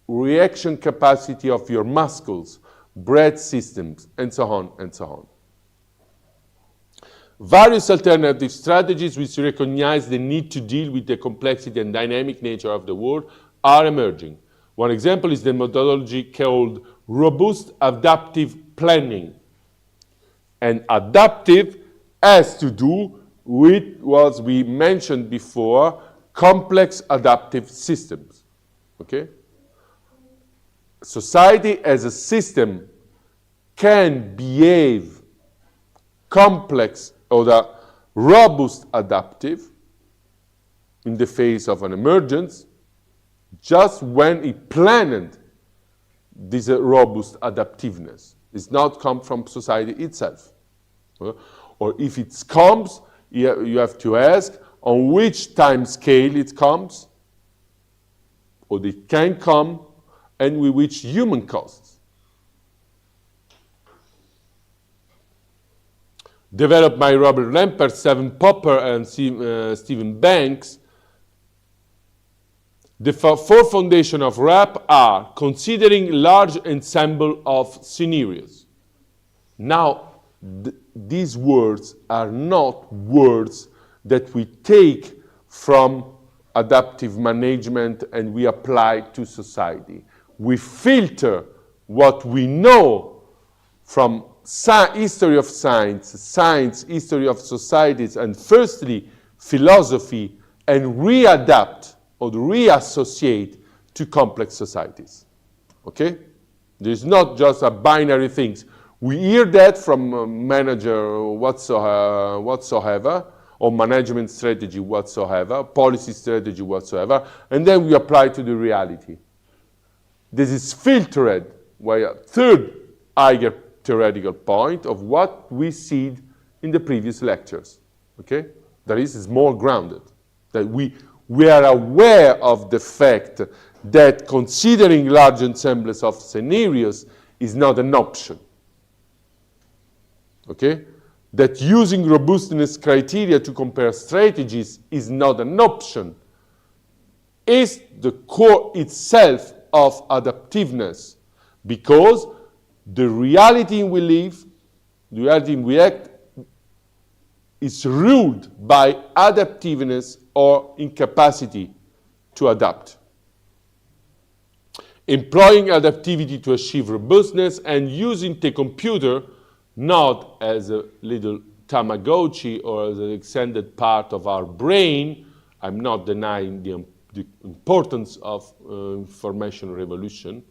S1: reaction capacity of your muscles, breath systems, and so on and so on. Various alternative strategies which recognize the need to deal with the complexity and dynamic nature of the world are emerging. One example is the methodology called robust adaptive planning. And adaptive has to do with what we mentioned before, complex adaptive systems. Okay? Society as a system can behave complex or the robust adaptive in the face of an emergence just when it planned this robust adaptiveness. It's not come from society itself. Or if it comes, you have to ask on which time scale it comes, or it can come, and with which human costs. Developed by Robert Lampert, Stephen Popper, and Stephen Banks, the four foundations of RAP are considering large ensemble of scenarios. Now, these words are not words that we take from adaptive management and we apply to society. We filter what we know from history of science, history of societies, and firstly, philosophy, and readapt or reassociate to complex societies. Okay? There's not just a binary things. We hear that from a manager whatsoever, or management strategy whatsoever, policy strategy whatsoever, and then we apply to the reality. This is filtered by a third higher theoretical point of what we see in the previous lectures. Okay? That is more grounded. That we are aware of the fact that considering large ensembles of scenarios is not an option. Okay? That using robustness criteria to compare strategies is not an option. Is the core itself of adaptiveness, because the reality we live, the reality we act, is ruled by adaptiveness or incapacity to adapt. Employing adaptivity to achieve robustness and using the computer not as a little Tamagotchi or as an extended part of our brain. I'm not denying the importance of information revolution,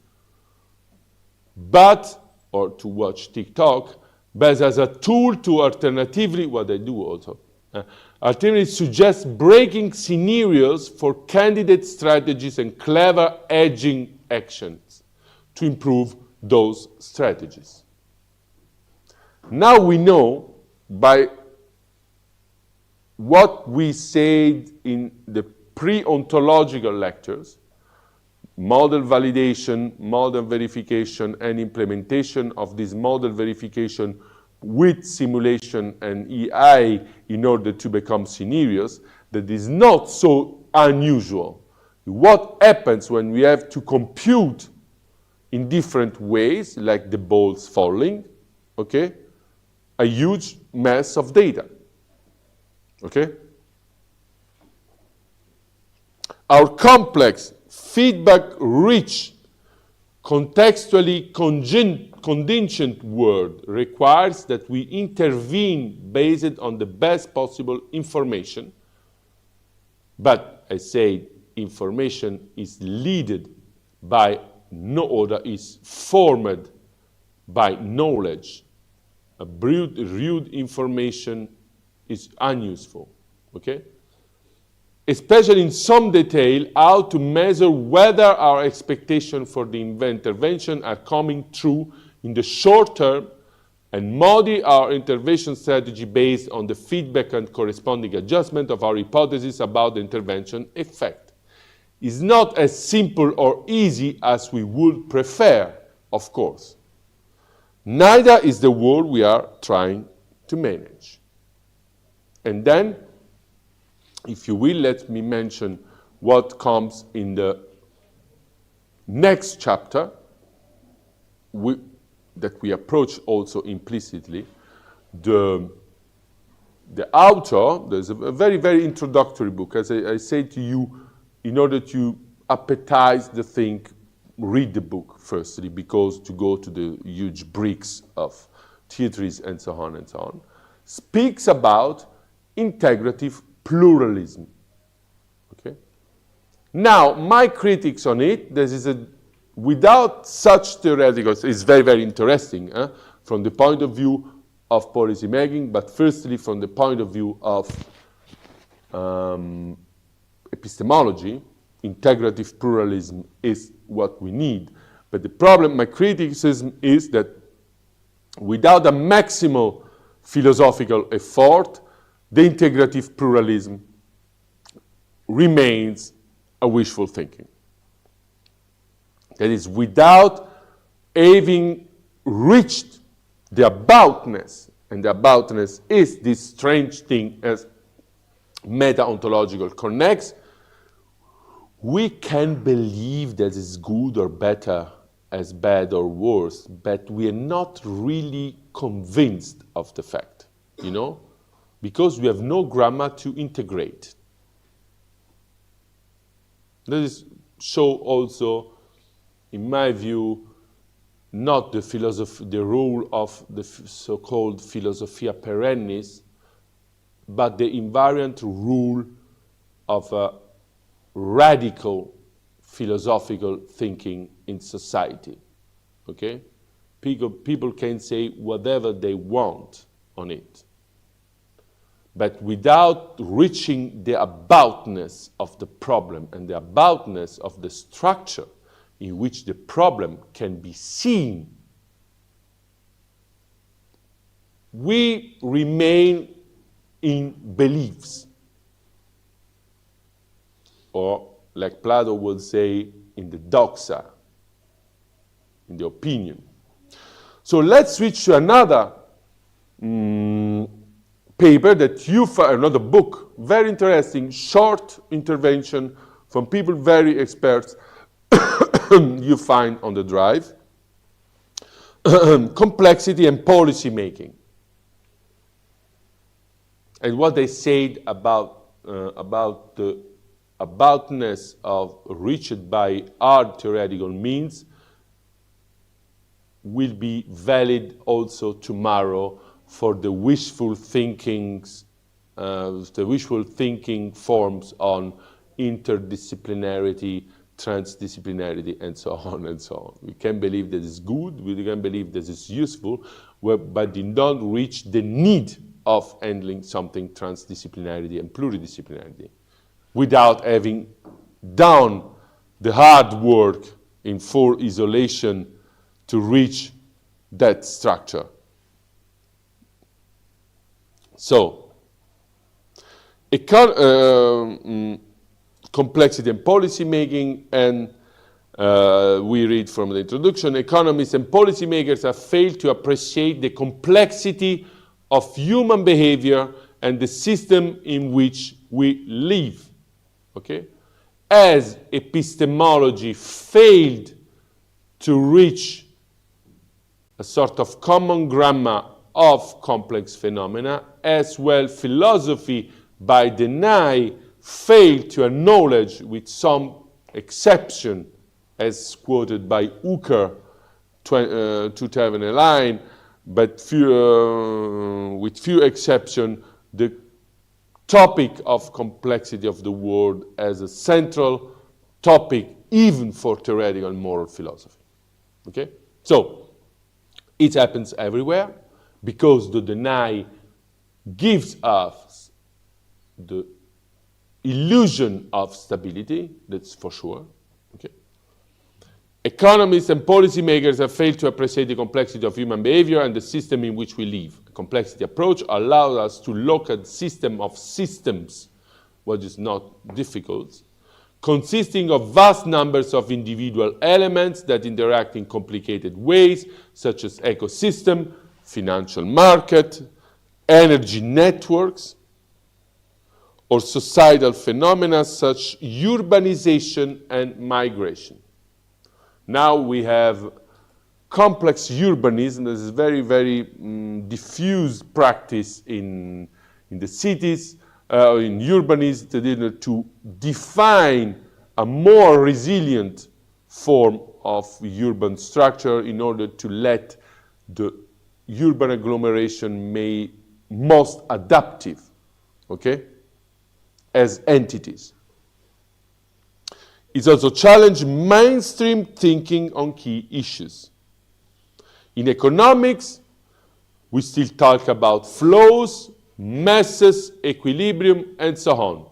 S1: or to watch TikTok, but as a tool to alternatively, what I do also, alternatively suggest breaking scenarios for candidate strategies and clever edging actions to improve those strategies. Now we know by what we said in the pre-ontological lectures, model validation, model verification, and implementation of this model verification with simulation and AI in order to become scenarios that is not so unusual. What happens when we have to compute in different ways, like the balls falling, okay? A huge mass of data, okay? Our complex, feedback-rich, contextually contingent world requires that we intervene based on the best possible information. But I say information is led by no other, is formed by knowledge. A rude information is unuseful, okay? Especially in some detail, how to measure whether our expectations for the intervention are coming true in the short term and modify our intervention strategy based on the feedback and corresponding adjustment of our hypothesis about the intervention effect. Is not as simple or easy as we would prefer, of course. Neither is the world we are trying to manage. And then, if you will, let me mention what comes in the next chapter that we approach also implicitly. The author, there's a very, very introductory book. As I say to you, in order to appetize the thing, read the book firstly, because to go to the huge bricks of theories and so on, speaks about integrative pluralism. Okay? Now, my critics on it, this is without such theoretical, it's very, very interesting from the point of view of policy making, but firstly from the point of view of epistemology, integrative pluralism is what we need. But the problem, my criticism is that without a maximal philosophical effort, the integrative pluralism remains a wishful thinking. That is, without having reached the aboutness, and the aboutness is this strange thing as meta-ontological connects, we can believe that it's good or better, as bad or worse, but we are not really convinced of the fact, you know? Because we have no grammar to integrate. This show also, in my view, not the rule of the so-called philosophia perennis, but the invariant rule of a radical philosophical thinking in society. Okay? People can say whatever they want on it. But without reaching the aboutness of the problem and the aboutness of the structure in which the problem can be seen, we remain in beliefs. Or, like Plato would say, in the doxa, in the opinion. So let's switch to another paper that you find, another book, very interesting, short intervention from people very experts you find on the drive. Complexity and policy making. And what they said about the aboutness of reached by hard theoretical means will be valid also tomorrow for the wishful thinkings, the wishful thinking forms on interdisciplinarity, transdisciplinarity, and so on and so on. We can believe that it's good, we can believe that it's useful, but they don't reach the need of handling something transdisciplinarity and pluridisciplinarity without having done the hard work in full isolation to reach that structure. So, complexity and policy making and We read from the introduction, economists and policymakers have failed to appreciate the complexity of human behavior and the system in which we live. Okay? As epistemology failed to reach a sort of common grammar of complex phenomena, as well philosophy by deny failed to acknowledge with some exception, as quoted by Hooker, 2009, but with few exceptions, the topic of complexity of the world as a central topic even for theoretical and moral philosophy. Okay? So, it happens everywhere because the deny gives us the illusion of stability, that's for sure. Okay? Economists and policymakers have failed to appreciate the complexity of human behavior and the system in which we live. The complexity approach allows us to look at system of systems, which is not difficult, consisting of vast numbers of individual elements that interact in complicated ways, such as ecosystem, financial market, energy networks, or societal phenomena such urbanization and migration. Now we have complex urbanism. This is very, very diffuse practice in the cities, in urbanism, to define a more resilient form of urban structure in order to let the urban agglomeration be most adaptive, okay, as entities. It's also challenged mainstream thinking on key issues. In economics, we still talk about flows, masses, equilibrium, and so on,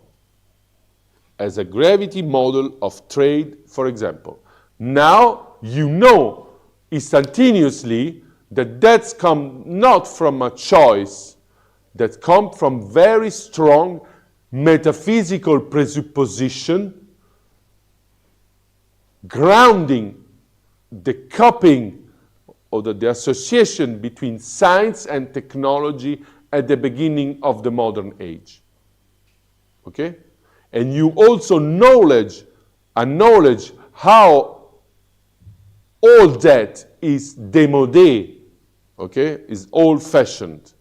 S1: as a gravity model of trade, for example. Now, you know instantaneously that that's come not from a choice, that come from very strong metaphysical presupposition grounding the coupling or the association between science and technology at the beginning of the modern age. Okay? And you also acknowledge how all that is démodé, okay, is old-fashioned.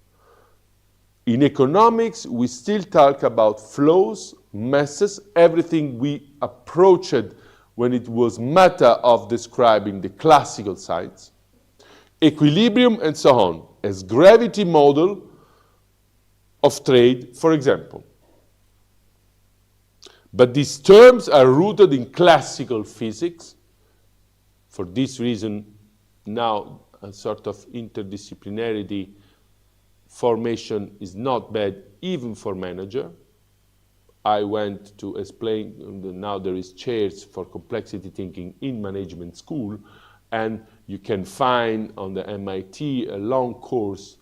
S1: In economics, we still talk about flows, masses, everything we approached when it was matter of describing the classical science, equilibrium, and so on, as gravity model of trade, for example. But these terms are rooted in classical physics. For this reason, now a sort of interdisciplinarity formation is not bad even for manager. I went to explain, now there is chairs for complexity thinking in management school, and you can find on the MIT a long course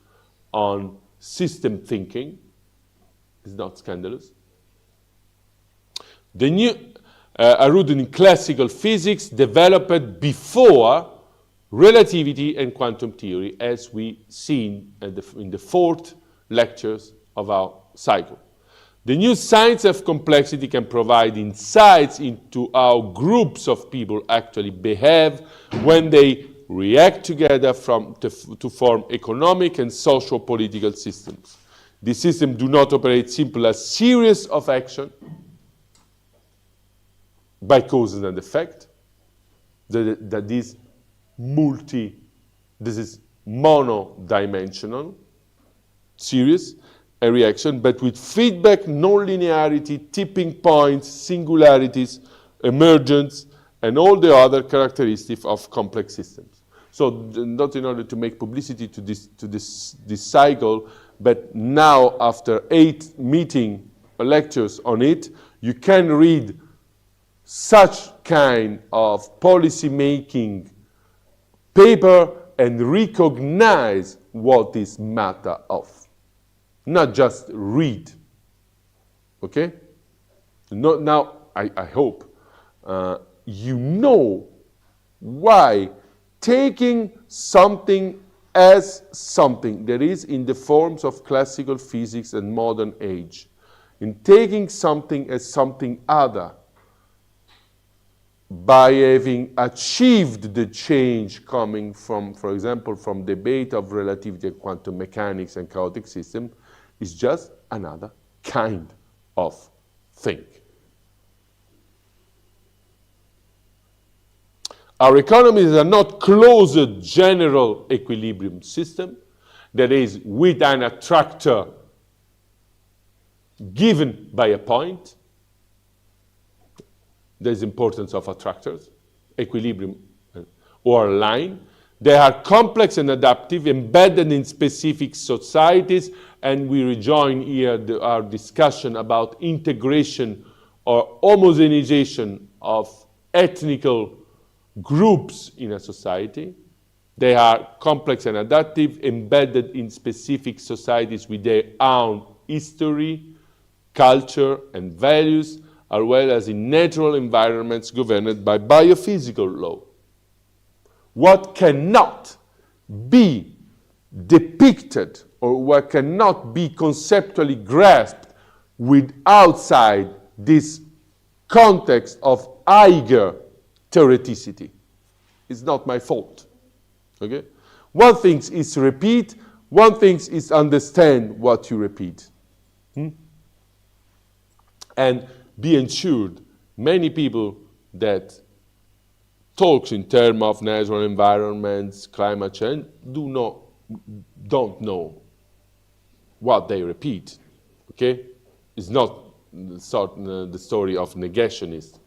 S1: on system thinking. It's not scandalous. The new rooted in classical physics developed before relativity and quantum theory, as we seen in the 4th lectures of our cycle. The new science of complexity can provide insights into how groups of people actually behave when they react together to form economic and social political systems. These systems do not operate simply as series of action by causes and effect. That is this is mono-dimensional series, a reaction, but with feedback, non-linearity, tipping points, singularities, emergence, and all the other characteristics of complex systems. So not in order to make publicity to this cycle, but now after 8 lectures on it, you can read such kind of policy making paper and recognize what is matter of. Not just read, okay? Now, I hope you know Why? Taking something as something that is in the forms of classical physics and modern age, in taking something as something other, by having achieved the change coming from, for example, from debate of relativity and quantum mechanics and chaotic system, is just another kind of thing. Our economies are not closed general equilibrium system, that is, with an attractor given by a point. There's importance of attractors, equilibrium or a line. They are complex and adaptive, embedded in specific societies, and we rejoin here our discussion about integration or homogenization of ethnical groups in a society. They are complex and adaptive, embedded in specific societies with their own history, culture, and values, as well as in natural environments governed by biophysical law. What cannot be depicted or what cannot be conceptually grasped with outside this context of higher theoreticity is not my fault. Okay? One thing is repeat, one thing is understand what you repeat. And be ensured, many people that talks in terms of natural environments, climate change, don't know what they repeat. Okay? It's not the story of negationists.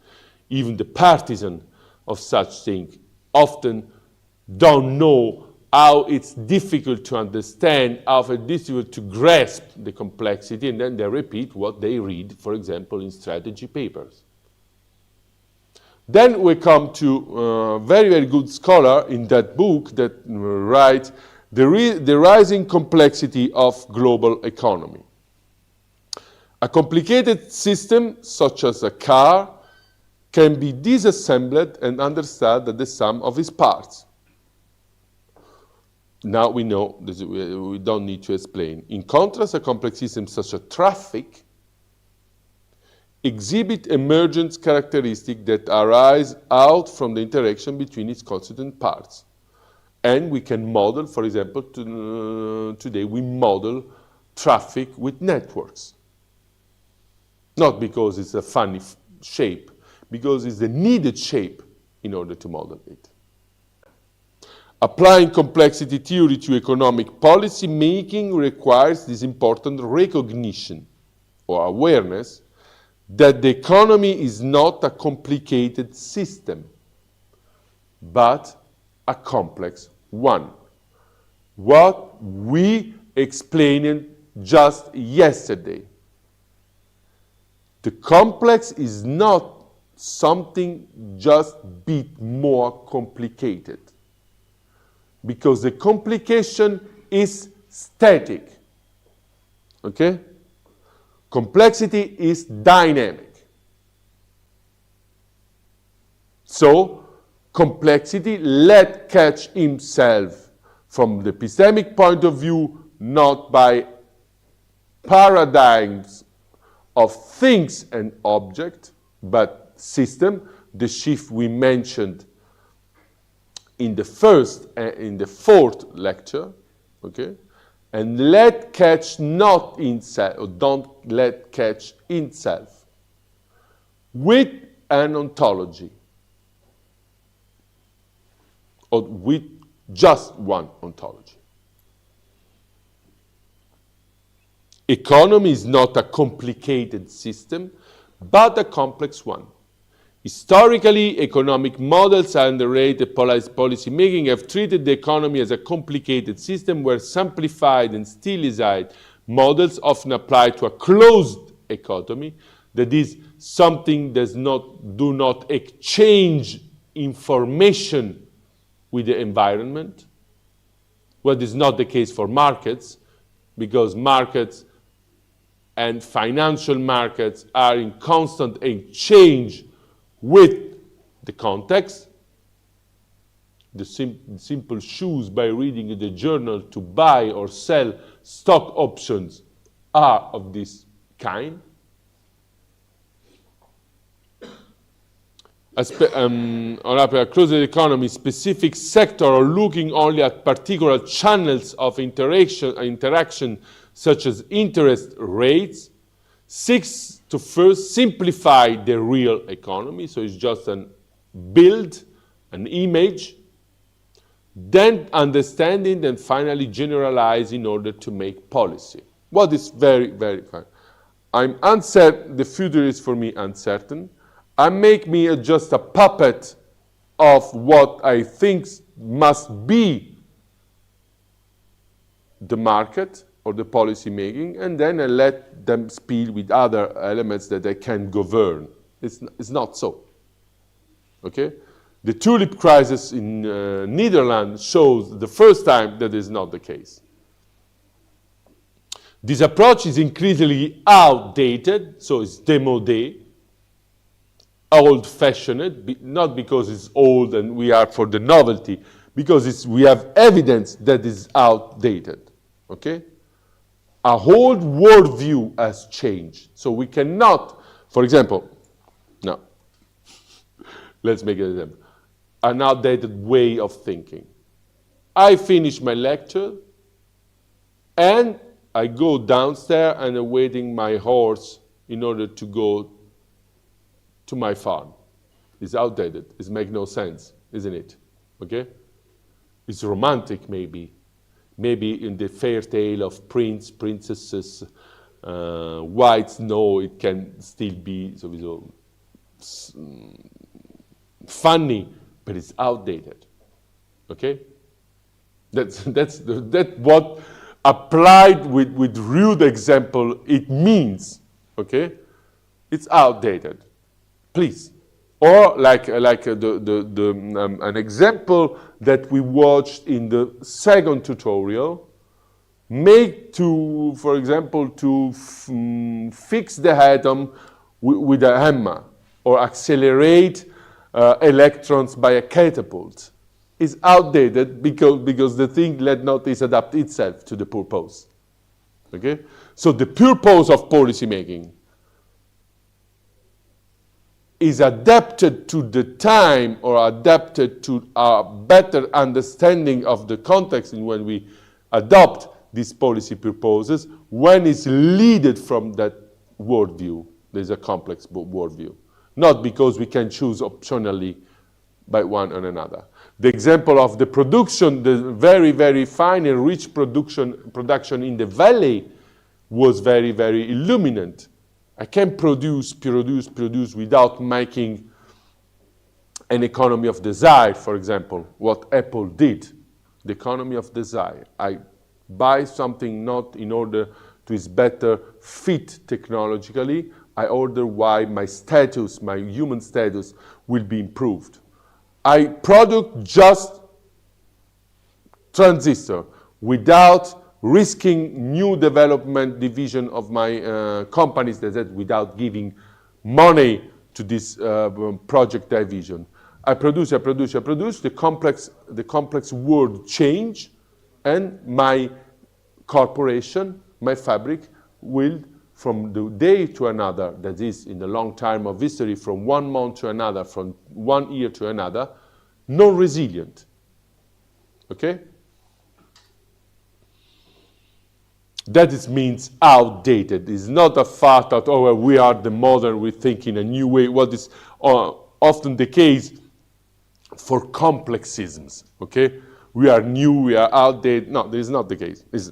S1: Even the partisan of such things often don't know how it's difficult to understand, how it's difficult to grasp the complexity, and then they repeat what they read, for example, in strategy papers. Then we come to a very, very good scholar in that book that writes the rising complexity of global economy. A complicated system, such as a car, can be disassembled and understood as the sum of its parts. Now we know, we don't need to explain. In contrast, a complex system such as traffic exhibit emergent characteristics that arise out from the interaction between its constituent parts. And we can model, for example, today we model traffic with networks. Not because it's a funny shape, because it's the needed shape in order to model it. Applying complexity theory to economic policy making requires this important recognition or awareness that the economy is not a complicated system, but a complex one. What we explained just yesterday. The complex is not something just a bit more complicated, because the complication is static. Okay? Complexity is dynamic. So, complexity let catch himself from the epistemic point of view, not by paradigms of things and object, but system, the shift we mentioned in the fourth lecture, okay? And let catch not in self, or don't let catch in self, with an ontology, or with just one ontology. Economy is not a complicated system, but a complex one. Historically, economic models underrated policy making have treated the economy as a complicated system where simplified and stylized models often apply to a closed economy, that is, something does do not exchange information with the environment. What is not the case for markets, because markets and financial markets are in constant exchange with the context. the simple choose by reading the journal to buy or sell stock options are of this kind. On a closed economy, specific sector are looking only at particular channels of interaction such as interest rates, seeks to first simplify the real economy, so it's just an build, an image, then understanding, and finally generalize in order to make policy. What is very, very fine. I'm uncertain, the future is for me uncertain. I make me just a puppet of what I think must be the market or the policy making, and then I let them spill with other elements that I can govern. It's not so. Okay? The tulip crisis in Netherlands shows the first time that is not the case. This approach is increasingly outdated, so it's démodé, old-fashioned, not because it's old and we are for the novelty, because we have evidence that it's outdated, okay? Our whole worldview has changed. So we cannot, for example, no, let's make an example, an outdated way of thinking. I finish my lecture and I go downstairs and I'm waiting my horse in order to go to my farm. It's outdated. It makes no sense, isn't it? Okay? It's romantic, maybe. Maybe in the fairy tale of princesses, white snow, it can still be funny, but it's outdated. Okay? That's what applied with rude example it means. Okay? It's outdated. Please. Or like an example that we watched in the second tutorial, make to, for example, to fix the atom with a hammer or accelerate electrons by a catapult is outdated because the thing let not is adapt itself to the purpose. Okay? So the purpose of policy making is adapted to the time or adapted to a better understanding of the context in when we adopt these policy purposes, when it's leaded from that worldview. There's a complex worldview. Not because we can choose optionally by one or another. The example of the production, the very, very fine and rich production in the valley was very, very illuminant. I can produce without making an economy of desire, for example, what Apple did, the economy of desire. I buy something not in order to is better fit technologically. I order why my status, my human status will be improved. I produce just transistor without risking new development division of my companies that without giving money to this project division. I produce, the complex world change, and my corporation, my fabric will from the day to another, that is in the long time of history, from 1 month to another, from 1 year to another, non-resilient. Okay? That means outdated. It's not a fact that, oh, well, we are the modern, we think in a new way. What is often the case for complexisms, okay? We are new, we are outdated. No, this is not the case. It's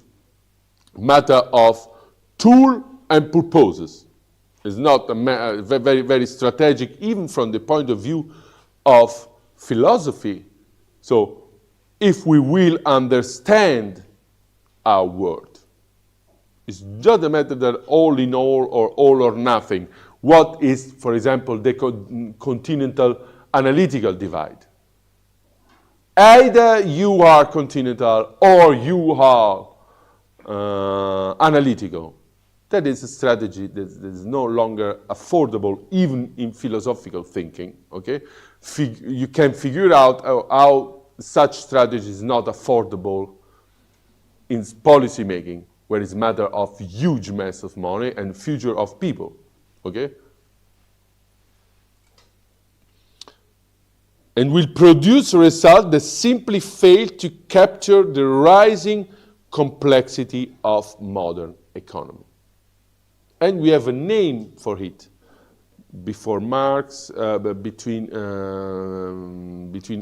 S1: a matter of tool and purposes. It's not a very, very strategic, even from the point of view of philosophy. So if we will understand our world, it's just a matter that all in all or all or nothing. What is, for example, the continental analytical divide? Either you are continental or you are analytical. That is a strategy that is no longer affordable, even in philosophical thinking. Okay, you can figure out how such strategy is not affordable in policy making, where it's a matter of huge mass of money and future of people, okay? And will produce results that simply fail to capture the rising complexity of modern economy. And we have a name for it. Before Marx, between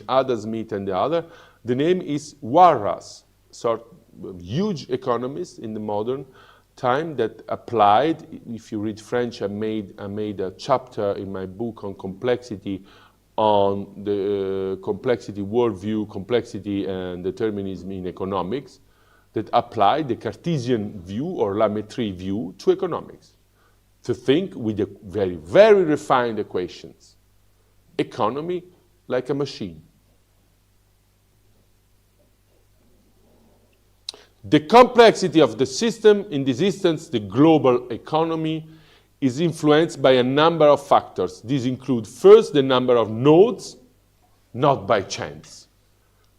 S1: Adam Smith and the other, the name is Warras, sort of huge economist in the modern time that applied. If you read French, I made a chapter in my book on complexity, on the complexity worldview, complexity and determinism in economics, that applied the Cartesian view or La Mettrie view to economics, to think with the very, very refined equations. Economy like a machine. The complexity of the system, in this instance, the global economy, is influenced by a number of factors. These include, first, the number of nodes, not by chance.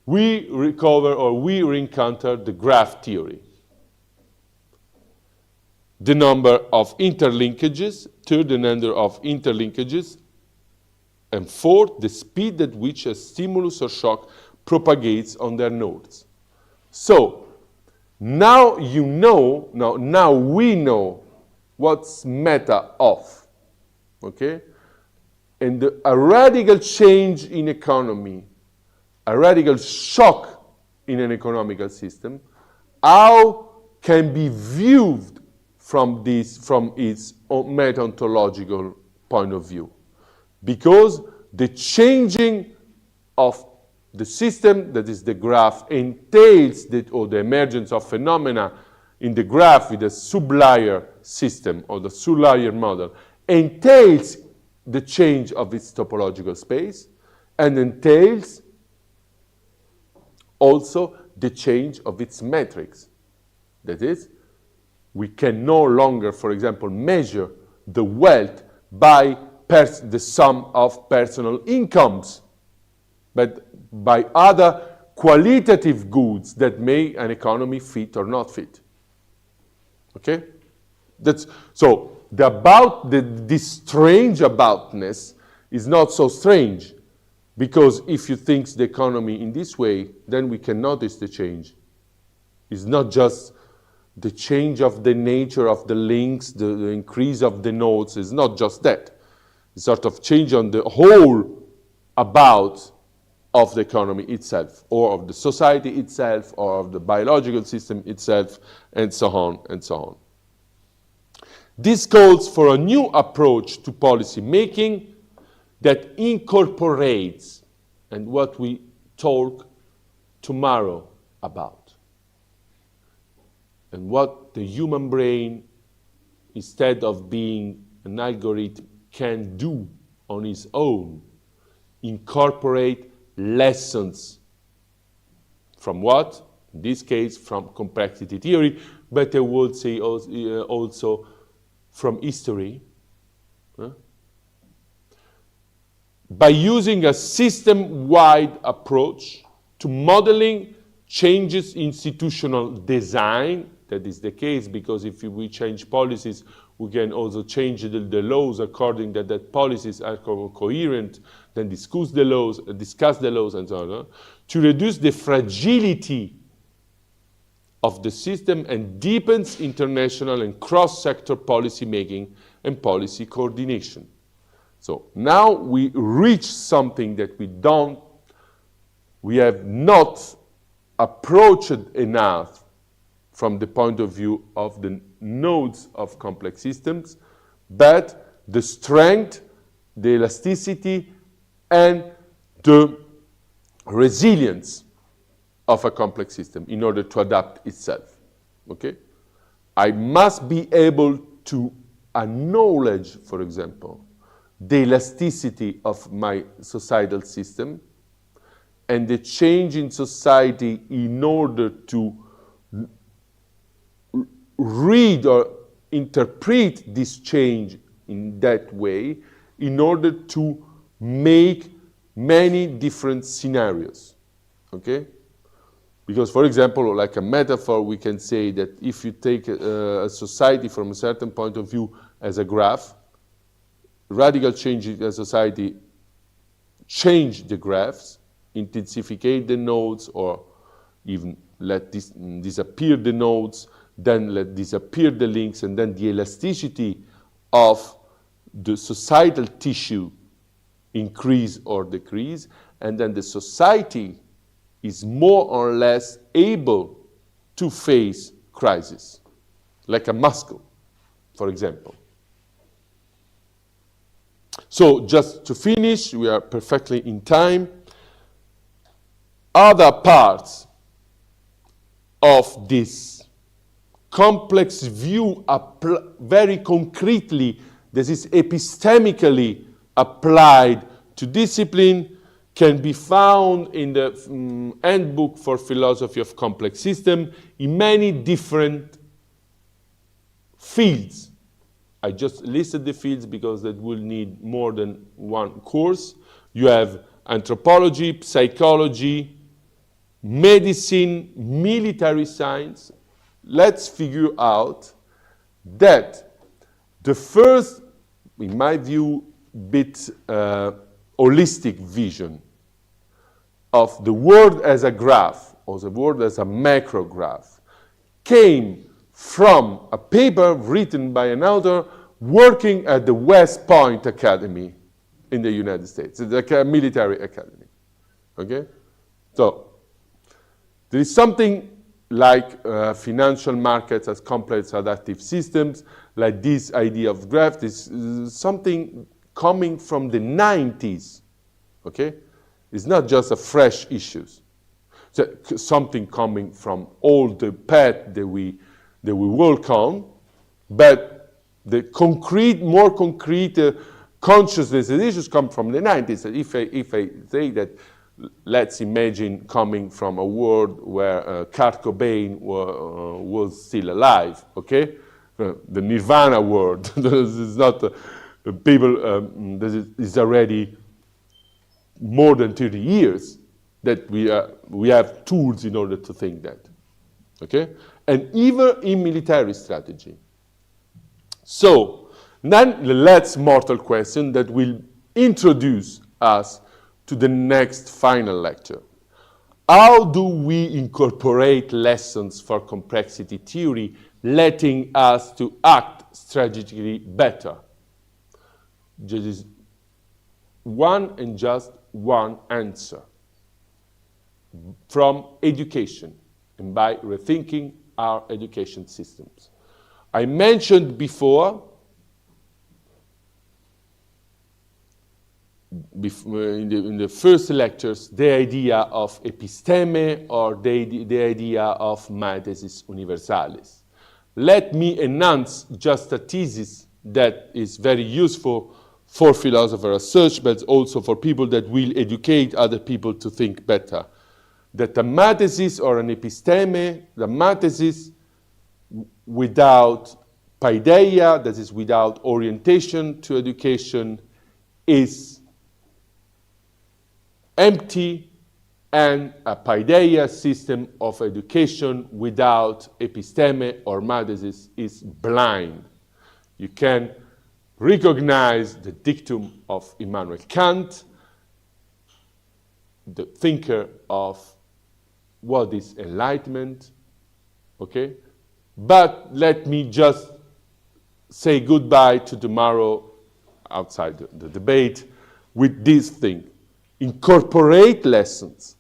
S1: We re-encounter the graph theory. The number of interlinkages, third, the number of interlinkages, and fourth, the speed at which a stimulus or shock propagates on their nodes. So, now you know, now we know what's meta of, okay? And a radical change in economy, a radical shock in an economical system, how can be viewed from its meta-ontological point of view? Because the changing of the system, that is the graph, entails the emergence of phenomena in the graph with a sub-layer system or the sub-layer model, entails the change of its topological space and entails also the change of its metrics. That is, we can no longer, for example, measure the wealth by the sum of personal incomes, but by other qualitative goods that make an economy fit or not fit. Okay? So this strange aboutness is not so strange, because if you think the economy in this way, then we can notice the change. It's not just the change of the nature of the links, the increase of the nodes. It's not just that. It's sort of change on the whole about of the economy itself, or of the society itself, or of the biological system itself, and so on and so on. This calls for a new approach to policy making that incorporates, and what we talk tomorrow about, and what the human brain, instead of being an algorithm, can do on its own, incorporate lessons from what? In this case, from complexity theory, but I would say also from history, by using a system-wide approach to modeling changes in institutional design. That is the case because if we change policies, we can also change the laws according that policies are coherent, then discuss the laws, and so on, to reduce the fragility of the system and deepens international and cross-sector policy making and policy coordination. So now we reach something that we have not approached enough from the point of view of the nodes of complex systems, but the strength, the elasticity, and the resilience of a complex system in order to adapt itself, okay? I must be able to acknowledge, for example, the elasticity of my societal system and the change in society in order to read or interpret this change in that way in order to make many different scenarios, okay? Because, for example, like a metaphor, we can say that if you take a society from a certain point of view as a graph, radical change in a society change the graphs, intensificate the nodes, or even let disappear the nodes, then let disappear the links, and then the elasticity of the societal tissue increase or decrease, and then the society is more or less able to face crisis, like a muscle, for example. So just to finish, we are perfectly in time. Other parts of this complex view very concretely, this is epistemically applied to discipline, can be found in the handbook for philosophy of complex system in many different fields. I just listed the fields because that will need more than one course. You have anthropology, psychology, medicine, military science. Let's figure out that the first, in my view, bit holistic vision of the world as a graph, or the world as a macro graph, came from a paper written by an author working at the West Point Academy in the United States, the military academy. Okay? So, there is something like financial markets as complex adaptive systems, like this idea of graph. This is something coming from the 90s. Okay? It's not just a fresh issue. So, something coming from all the path that we work on, but the concrete, more concrete consciousness issues come from the 90s. If I say that, let's imagine coming from a world where Kurt Cobain was still alive, okay? The Nirvana world. This is not people. This is already more than 30 years that we have tools in order to think that, okay? And even in military strategy. So, then the last mortal question that will introduce us to the next final lecture. How do we incorporate lessons for complexity theory, letting us to act strategically better? There is one and just one answer. From education, and by rethinking our education systems. I mentioned before, in the first lectures, the idea of episteme or the idea of mathesis universalis. Let me enhance just a thesis that is very useful for philosopher research, but also for people that will educate other people to think better. That a mathesis or an episteme, the mathesis without paideia, that is without orientation to education, is empty, and a paideia system of education without episteme or mathesis is blind. You can recognize the dictum of Immanuel Kant, the thinker of what is enlightenment, okay? But let me just say goodbye to tomorrow outside the debate with this thing. Incorporate lessons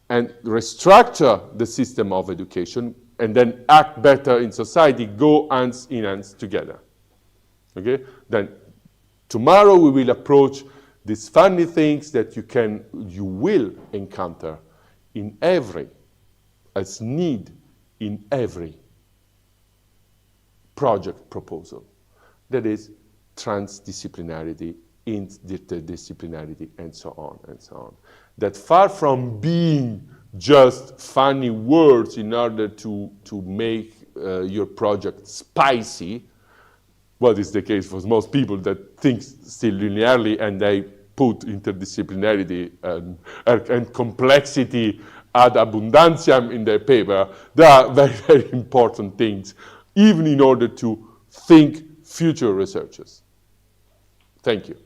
S1: and restructure the system of education and then act better in society, go hands in hands together. Okay? Then tomorrow we will approach these funny things that you will encounter in every, as need in every project proposal. That is transdisciplinarity, interdisciplinarity, and so on and so on. That far from being just funny words in order to make your project spicy, what is the case for most people that think still linearly and they put interdisciplinarity and complexity ad abundantiam in their paper. They are very, very important things, even in order to think future researchers. Thank you.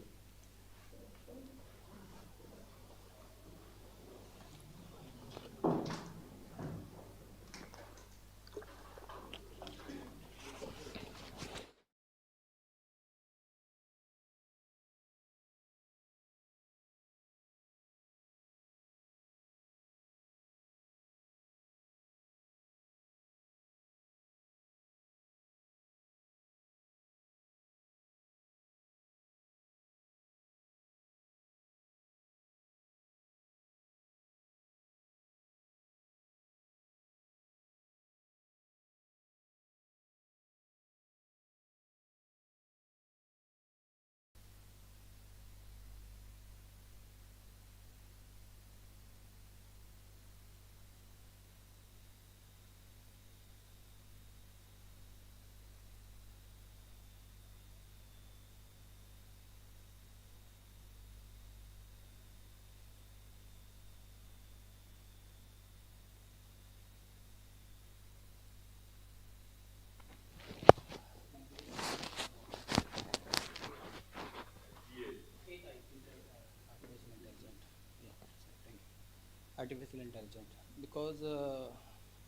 S3: Artificial intelligence, because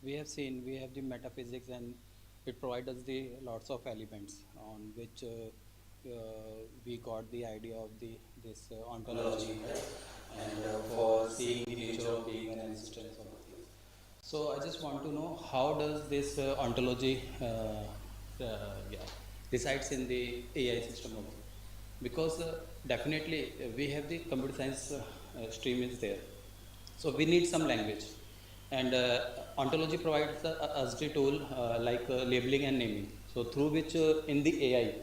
S3: we have seen we have the metaphysics, and it provides us the lots of elements on which we got the idea of the this ontology, right? And for seeing the nature of being and existence of the things. So I just want to know how does this ontology yeah, resides in the AI system also, because definitely we have the computer science stream is there, so we need some language, and ontology provides us the tool like labeling and naming. So through which in the AI,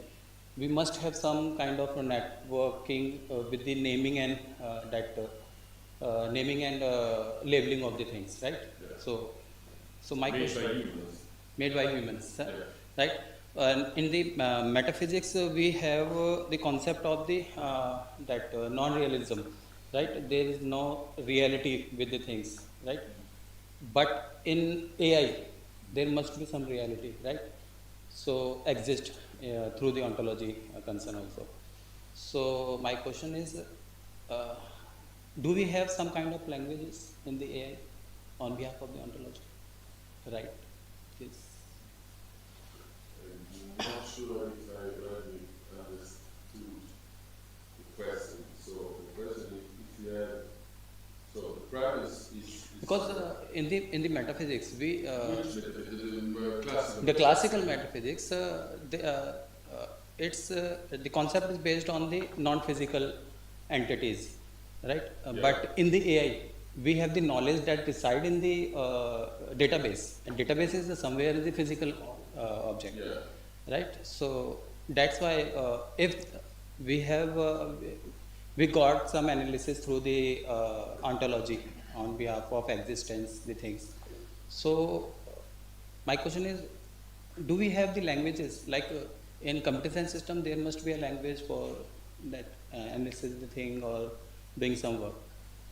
S3: we must have some kind of a networking with the naming and naming and labeling of the things, right? Yeah. So my question, made by humans, right? And in the metaphysics, we have the concept of the non-realism, right? There is no reality with the things, right? But in AI, there must be some reality, right? So exist through the ontology concern also. So my question is, uh, do we have some kind of languages in the AI on behalf of the ontology, right? Yes.
S1: I'm not sure if I really understood the question. So the question is if you have, so the premise is
S3: Because in the metaphysics, we
S1: classical.
S3: the classical metaphysics, it's the concept is based on the non-physical entities, right?
S1: Yeah.
S3: But in the AI, we have the knowledge that reside in the database, and database is somewhere in the physical object, right? So that's why if we have we got some analysis through the ontology on behalf of existence, the things. So my question is, do we have the languages like in computer science system? There must be a language for that analysis the thing or doing some work.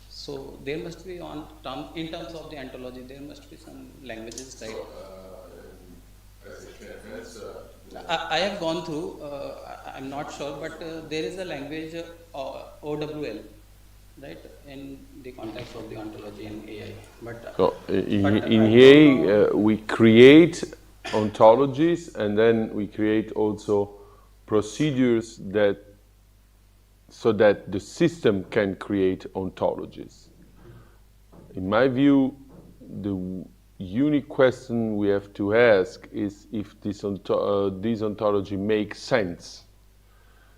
S3: So there must be in terms of the ontology, there must be some languages, right?
S1: As a can answer,
S3: I have gone through, I'm not sure, but there is a language OWL, right, in the context of the ontology and AI. But,
S1: so in
S3: but I don't
S1: here
S3: know.
S1: we create ontologies and then we create also procedures that so that the system can create ontologies. In my view, the unique question we have to ask is if this ontology makes sense.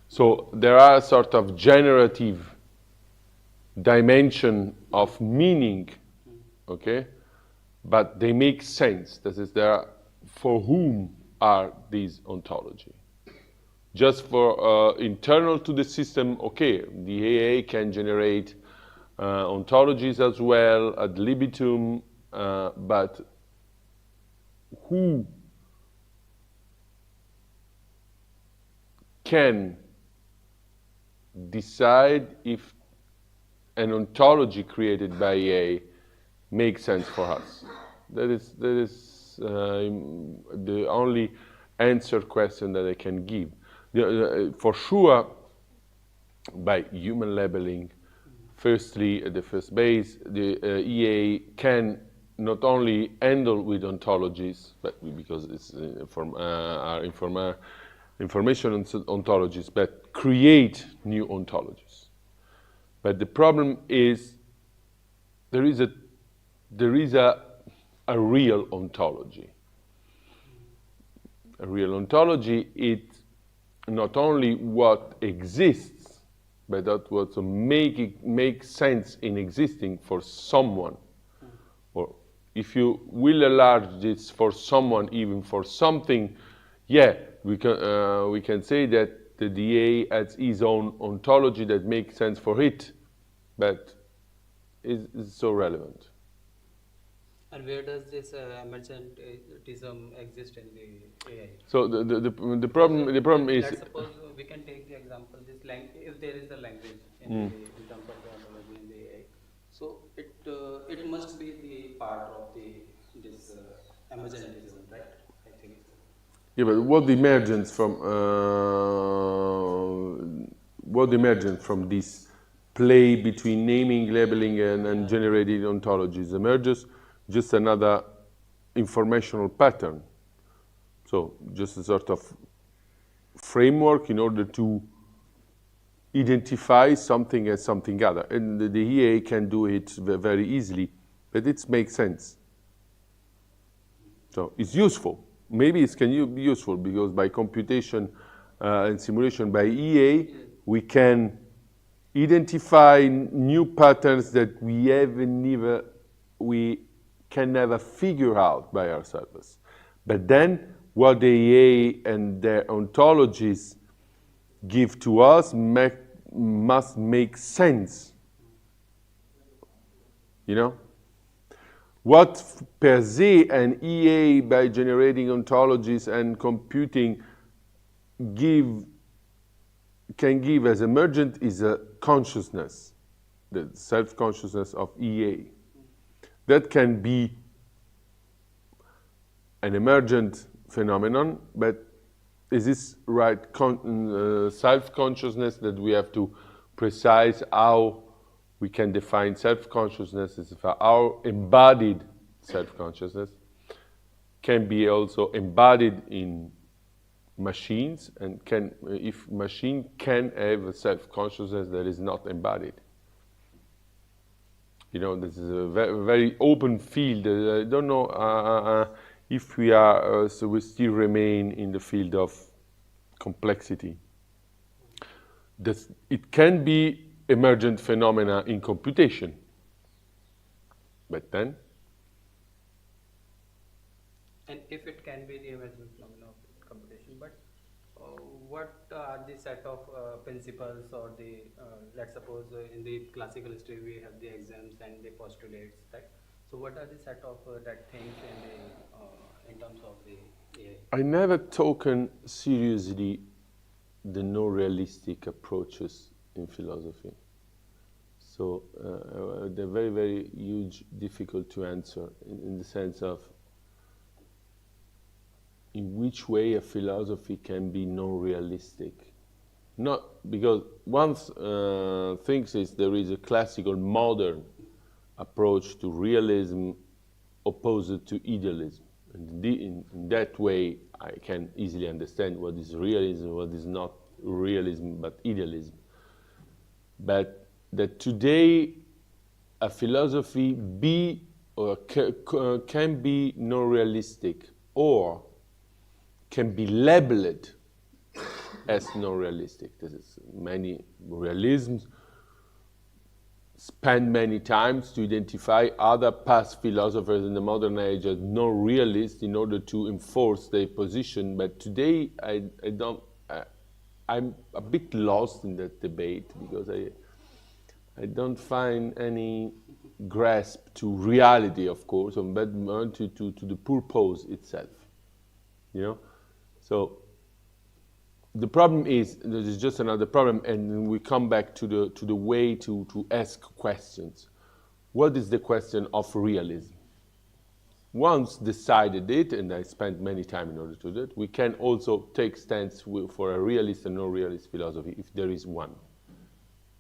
S1: So there are a sort of generative dimension of meaning, okay? But they make sense. That is, for whom are these ontology? Just for internal to the system, okay, the AA can generate ontologies as well ad libitum, but who can decide if an ontology created by AI makes sense for us. That is the only answer question that I can give. For sure, by human labeling, firstly, at the first base, the EA can not only handle with ontologies, but because it's information ontologies, but create new ontologies. But the problem is there is a real ontology. A real ontology is not only what exists, but that what makes sense in existing for someone. Or if you will enlarge this for someone, even for something, yeah, we can say that the DA has its own ontology that makes sense for it, but is so relevant.
S3: And where does this emergentism exist in the AI?
S1: So the problem is.
S3: Let's suppose we can take the example if there is a language in in terms of the ontology in the AI, so it must be the part of this emergentism, right? I think.
S1: Yeah, but what emergence from this play between naming, labeling, and generating ontologies emerges just another informational pattern. So just a sort of framework in order to identify something as something other. And the EA can do it very easily, but it makes sense. So it's useful. Maybe it can be useful because by computation and simulation by EA, we can identify new patterns that we can never figure out by ourselves. But then what the EA and their ontologies give to us must make sense. You know? What per se an EA by generating ontologies and computing can give as emergent is a consciousness, the self-consciousness of EA. That can be an emergent phenomenon, but is this right self-consciousness that we have to precise how we can define self-consciousness as our embodied self-consciousness can be also embodied in machines, and if machine can have a self-consciousness that is not embodied. You know, this is a very open field. I don't know if we are, so we still remain in the field of complexity. It can be emergent phenomena in computation, but then?
S3: And if it can be the emergent phenomena of computation, but what are the set of principles or the, let's suppose in the classical history we have the axioms and the postulates, right? So what are the set of that things in terms of the AI?
S1: I never taken seriously the no realistic approaches in philosophy. So they're very, very huge, difficult to answer in the sense of in which way a philosophy can be non-realistic. Not because one thing is there is a classical modern approach to realism opposed to idealism. And in that way, I can easily understand what is realism, what is not realism, but idealism. But that today a philosophy can be non-realistic or can be labeled as non-realistic. This is many realisms spend many times to identify other past philosophers in the modern age as non-realists in order to enforce their position. But today I'm a bit lost in that debate because I don't find any grasp to reality, of course, but to the purpose itself. You know, so the problem is, there is just another problem, and we come back to the way to ask questions. What is the question of realism? Once decided it, and I spent many time in order to do it, we can also take stance for a realist and no-realist philosophy, if there is one.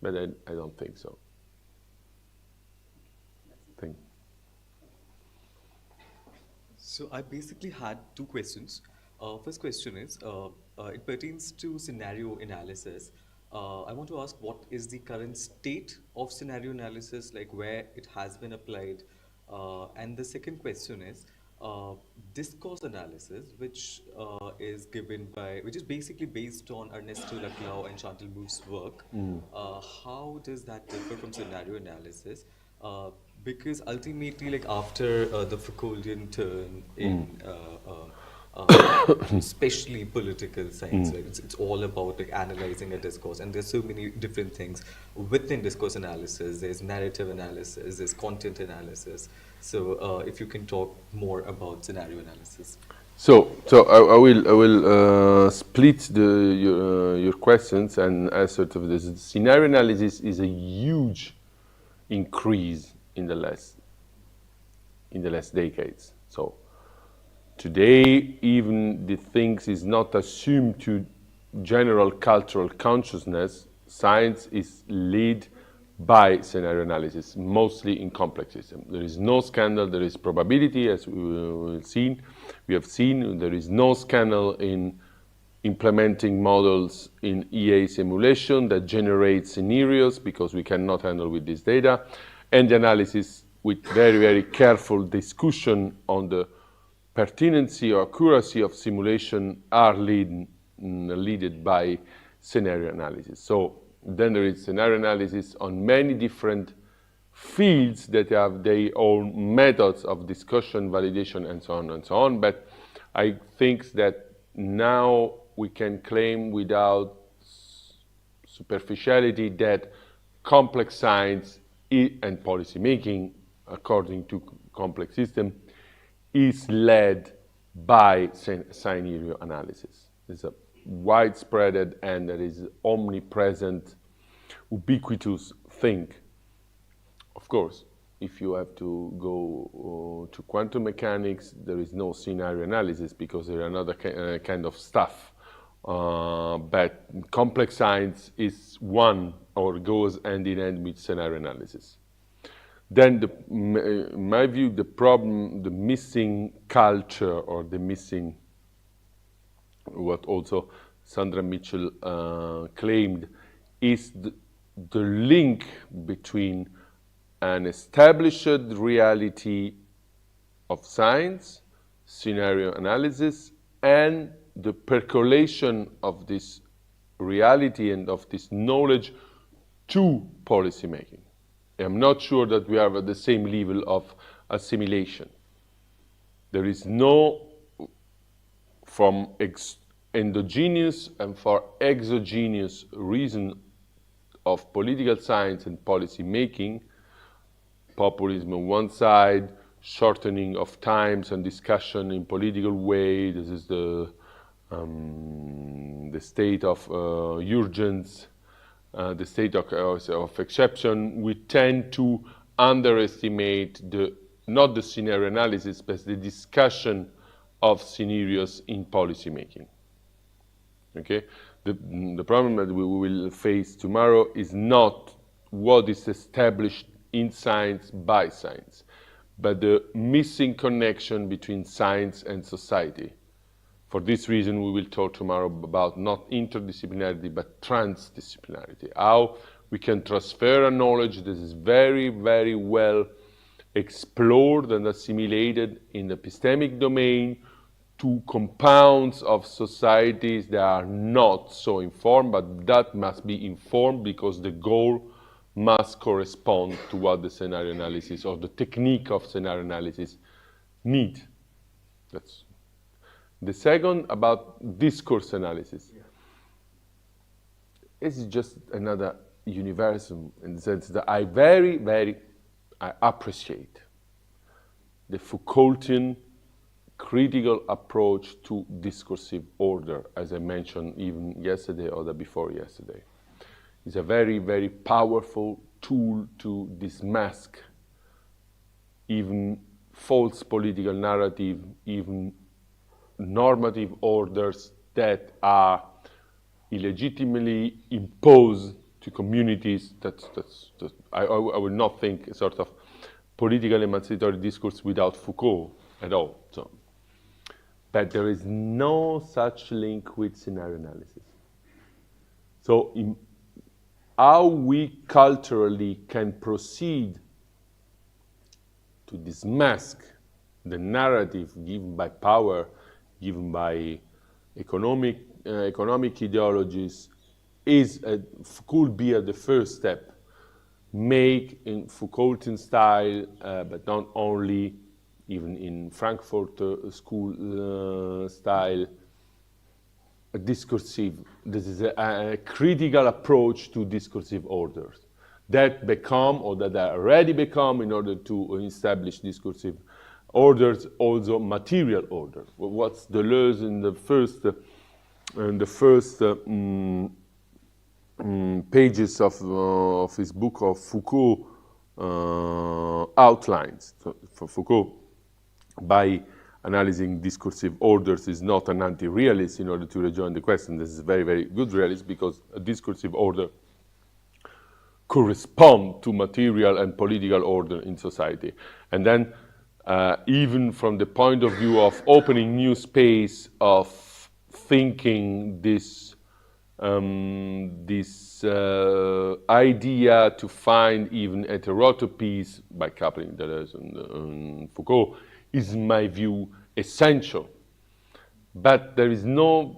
S1: But I don't think so. Thank you.
S4: So I basically had two questions. First question is, it pertains to scenario analysis. I want to ask, what is the current state of scenario analysis, like where it has been applied? And the second question is, discourse analysis, which which is basically based on Ernesto Laclau and Chantal Mouffe's work. How does that differ from scenario analysis? Because ultimately, like after the Foucauldian turn in especially political science, right? It's all about like analyzing a discourse, and there's so many different things within discourse analysis. There's narrative analysis, there's content analysis. So if you can talk more about scenario analysis.
S1: So I will split your questions and answer to this. Scenario analysis is a huge increase in the last decades. So today, even the things is not assumed to general cultural consciousness. Science is led by scenario analysis, mostly in complex systems. There is no scandal, there is probability, as we have seen. There is no scandal in implementing models in EA simulation that generate scenarios, because we cannot handle with this data, and the analysis with very, very careful discussion on the pertinency or accuracy of simulation are led by scenario analysis. So then there is scenario analysis on many different fields that have their own methods of discussion, validation, and so on and so on. But I think that now we can claim without superficiality that complex science and policy making, according to complex system, is led by scenario analysis. It's a widespread and that is omnipresent, ubiquitous thing. Of course, if you have to go to quantum mechanics, there is no scenario analysis because there are another kind of stuff. But complex science is one, or goes hand in hand with scenario analysis. Then, in my view, the problem, the missing culture, or the missing, what also Sandra Mitchell claimed, is the link between an established reality of science, scenario analysis, and the percolation of this reality and of this knowledge to policy making. I'm not sure that we are at the same level of assimilation. There is no, from endogenous and for exogenous reason of political science and policy making, populism on one side, shortening of times and discussion in political way. This is the state of urgence, the state of exception. We tend to underestimate not the scenario analysis, but the discussion of scenarios in policy making. Okay, the problem that we will face tomorrow is not what is established in science by science, but the missing connection between science and society. For this reason, we will talk tomorrow about not interdisciplinarity, but transdisciplinarity. How we can transfer a knowledge that is very, very well explored and assimilated in the epistemic domain to compounds of societies that are not so informed, but that must be informed because the goal must correspond to what the scenario analysis or the technique of scenario analysis need. That's the second, about discourse analysis. Yeah. It's just another universum in the sense that I very, very appreciate the Foucaultian critical approach to discursive order, as I mentioned even yesterday or the before yesterday. It's a very, very powerful tool to dismask even false political narrative, even normative orders that are illegitimately imposed to communities. I would not think a sort of political emancipatory discourse without Foucault at all. So, but there is no such link with scenario analysis. So how we culturally can proceed to dismask the narrative given by power, given by economic ideologies, could be at the first step. Make in Foucaultian style, but not only, even in Frankfurt school style, a discursive. This is a critical approach to discursive orders that become, or that are already become, in order to establish discursive orders, also material order. What's Deleuze in the first pages of his book of Foucault outlines. So for Foucault, by analyzing discursive orders, is not an anti-realist in order to rejoin the question. This is a very, very good realist, because a discursive order correspond to material and political order in society. And then even from the point of view of opening new space of thinking this idea to find even heterotopies by coupling Deleuze and Foucault is, in my view, essential. But there is not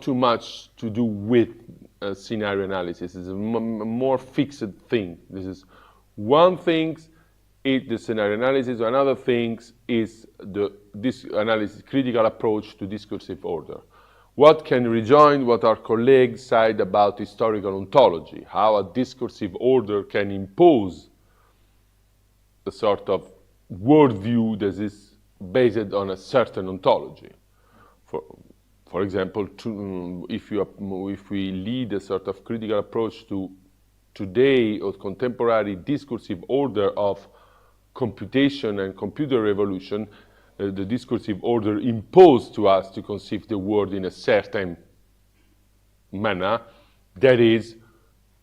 S1: too much to do with scenario analysis. It's a more fixed thing. This is one thing is the scenario analysis, another thing is this analysis, critical approach to discursive order. What can rejoin what our colleagues said about historical ontology, how a discursive order can impose a sort of worldview that is based on a certain ontology. For example, if we lead a sort of critical approach to today or contemporary discursive order of computation and computer revolution, the discursive order imposed to us to conceive the world in a certain manner, that is,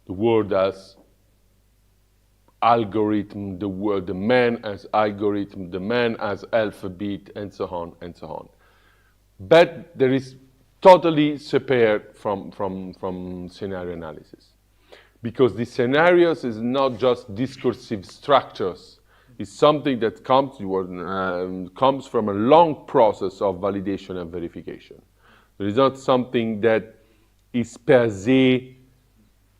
S1: the world as algorithm, the man as algorithm, the man as alphabet, and so on and so on. But there is totally separate from scenario analysis, because the scenarios is not just discursive structures. It's something that comes from a long process of validation and verification. There is not something that is per se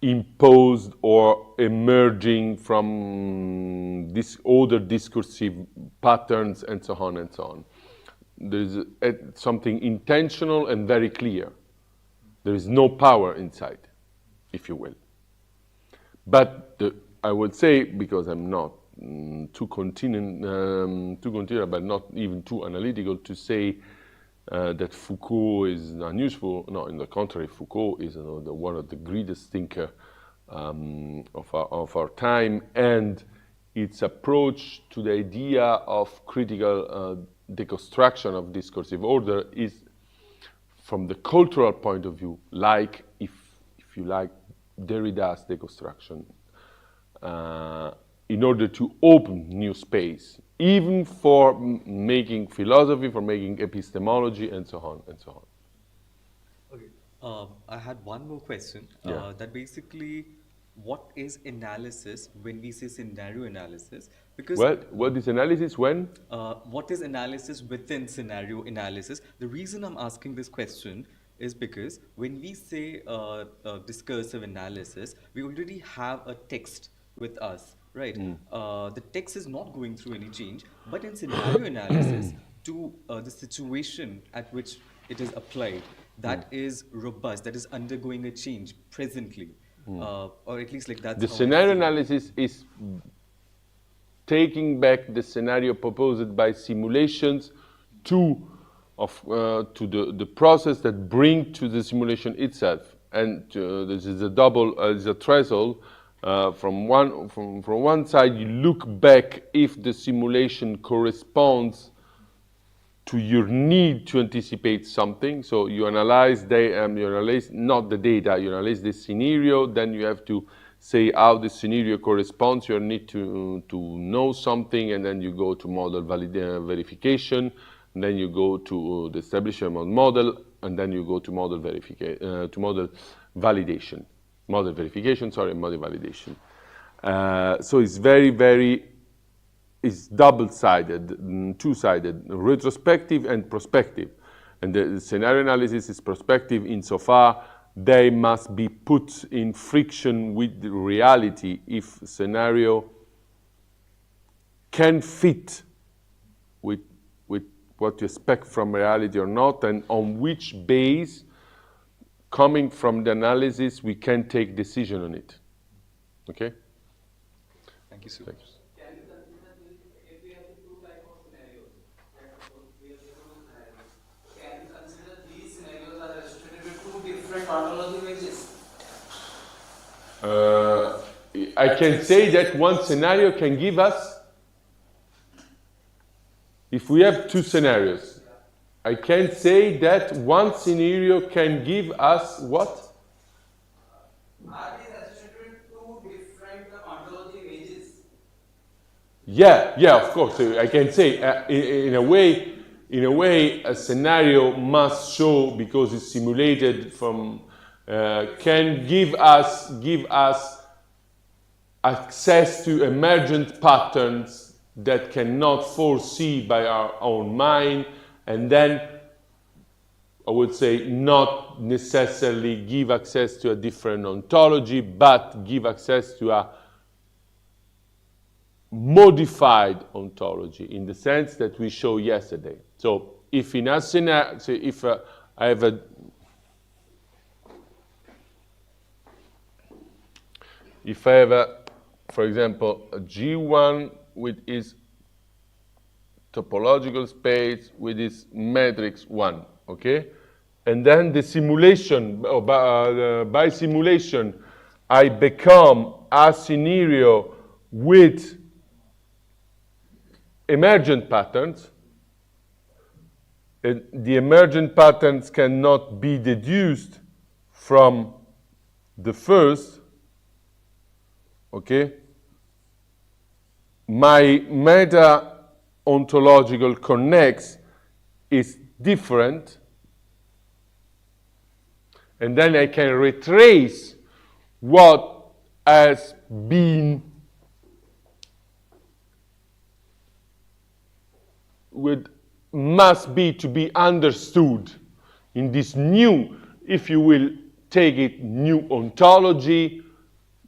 S1: imposed or emerging from this other discursive patterns and so on and so on. There is something intentional and very clear. There is no power inside, if you will. But I would say, because I'm not too continual, but not even too analytical, to say that Foucault is unuseful. No, on the contrary, Foucault is one of the greatest thinkers of our time, and its approach to the idea of critical deconstruction of discursive order is, from the cultural point of view, like, if you like, Derrida's deconstruction, in order to open new space, even for making philosophy, for making epistemology, and so on and so on.
S4: Okay. I had one more question.
S1: Yeah.
S4: That basically, what is analysis when we say scenario analysis? Because
S1: What is analysis when?
S4: what is analysis within scenario analysis? The reason I'm asking this question is because when we say discursive analysis, we already have a text with us, right? The text is not going through any change, but in scenario analysis, to the situation at which it is applied, that is robust, that is undergoing a change presently, or at least like that's
S1: The
S4: how I
S1: scenario
S4: see it.
S1: analysis is taking back the scenario proposed by simulations to the process that bring to the simulation itself. And this is a double, is a threshold. From one side, you look back if the simulation corresponds to your need to anticipate something. So you analyze you analyze not the data, you analyze the scenario. Then you have to say how the scenario corresponds. You need to know something, and then you go to model verification. And then you go to the establishment of model, and then you go to model verification, to model validation, model verification. Sorry, model validation. So it's it's double-sided, two-sided, retrospective and prospective. And the scenario analysis is prospective insofar they must be put in friction with the reality if scenario can fit with what you expect from reality or not, and on which base, coming from the analysis, we can take decision on it. Okay?
S4: Thank you so
S1: Thank
S4: much.
S1: you.
S5: Can you consider this if we have the two type of scenarios? Let's suppose we have the two scenarios. Can you consider these scenarios are restricted to two different ontology images?
S1: I can say that one scenario can give us, if we have two scenarios, I can say that one scenario can give us what?
S5: Are these restricted to two different ontology images?
S1: Yeah, of course. I can say in a way, a scenario must show, because it's simulated from, can give us access to emergent patterns that cannot foresee by our own mind, and then I would say not necessarily give access to a different ontology, but give access to a modified ontology in the sense that we showed yesterday. So if in a scenario, so if I have a, for example, a G1 with its topological space with its matrix 1, okay? And then the simulation, by simulation, I become a scenario with emergent patterns. And the emergent patterns cannot be deduced from the first, okay? My meta-ontological connects is different, and then I can retrace what has been must be to be understood in this new, if you will take it, new ontology.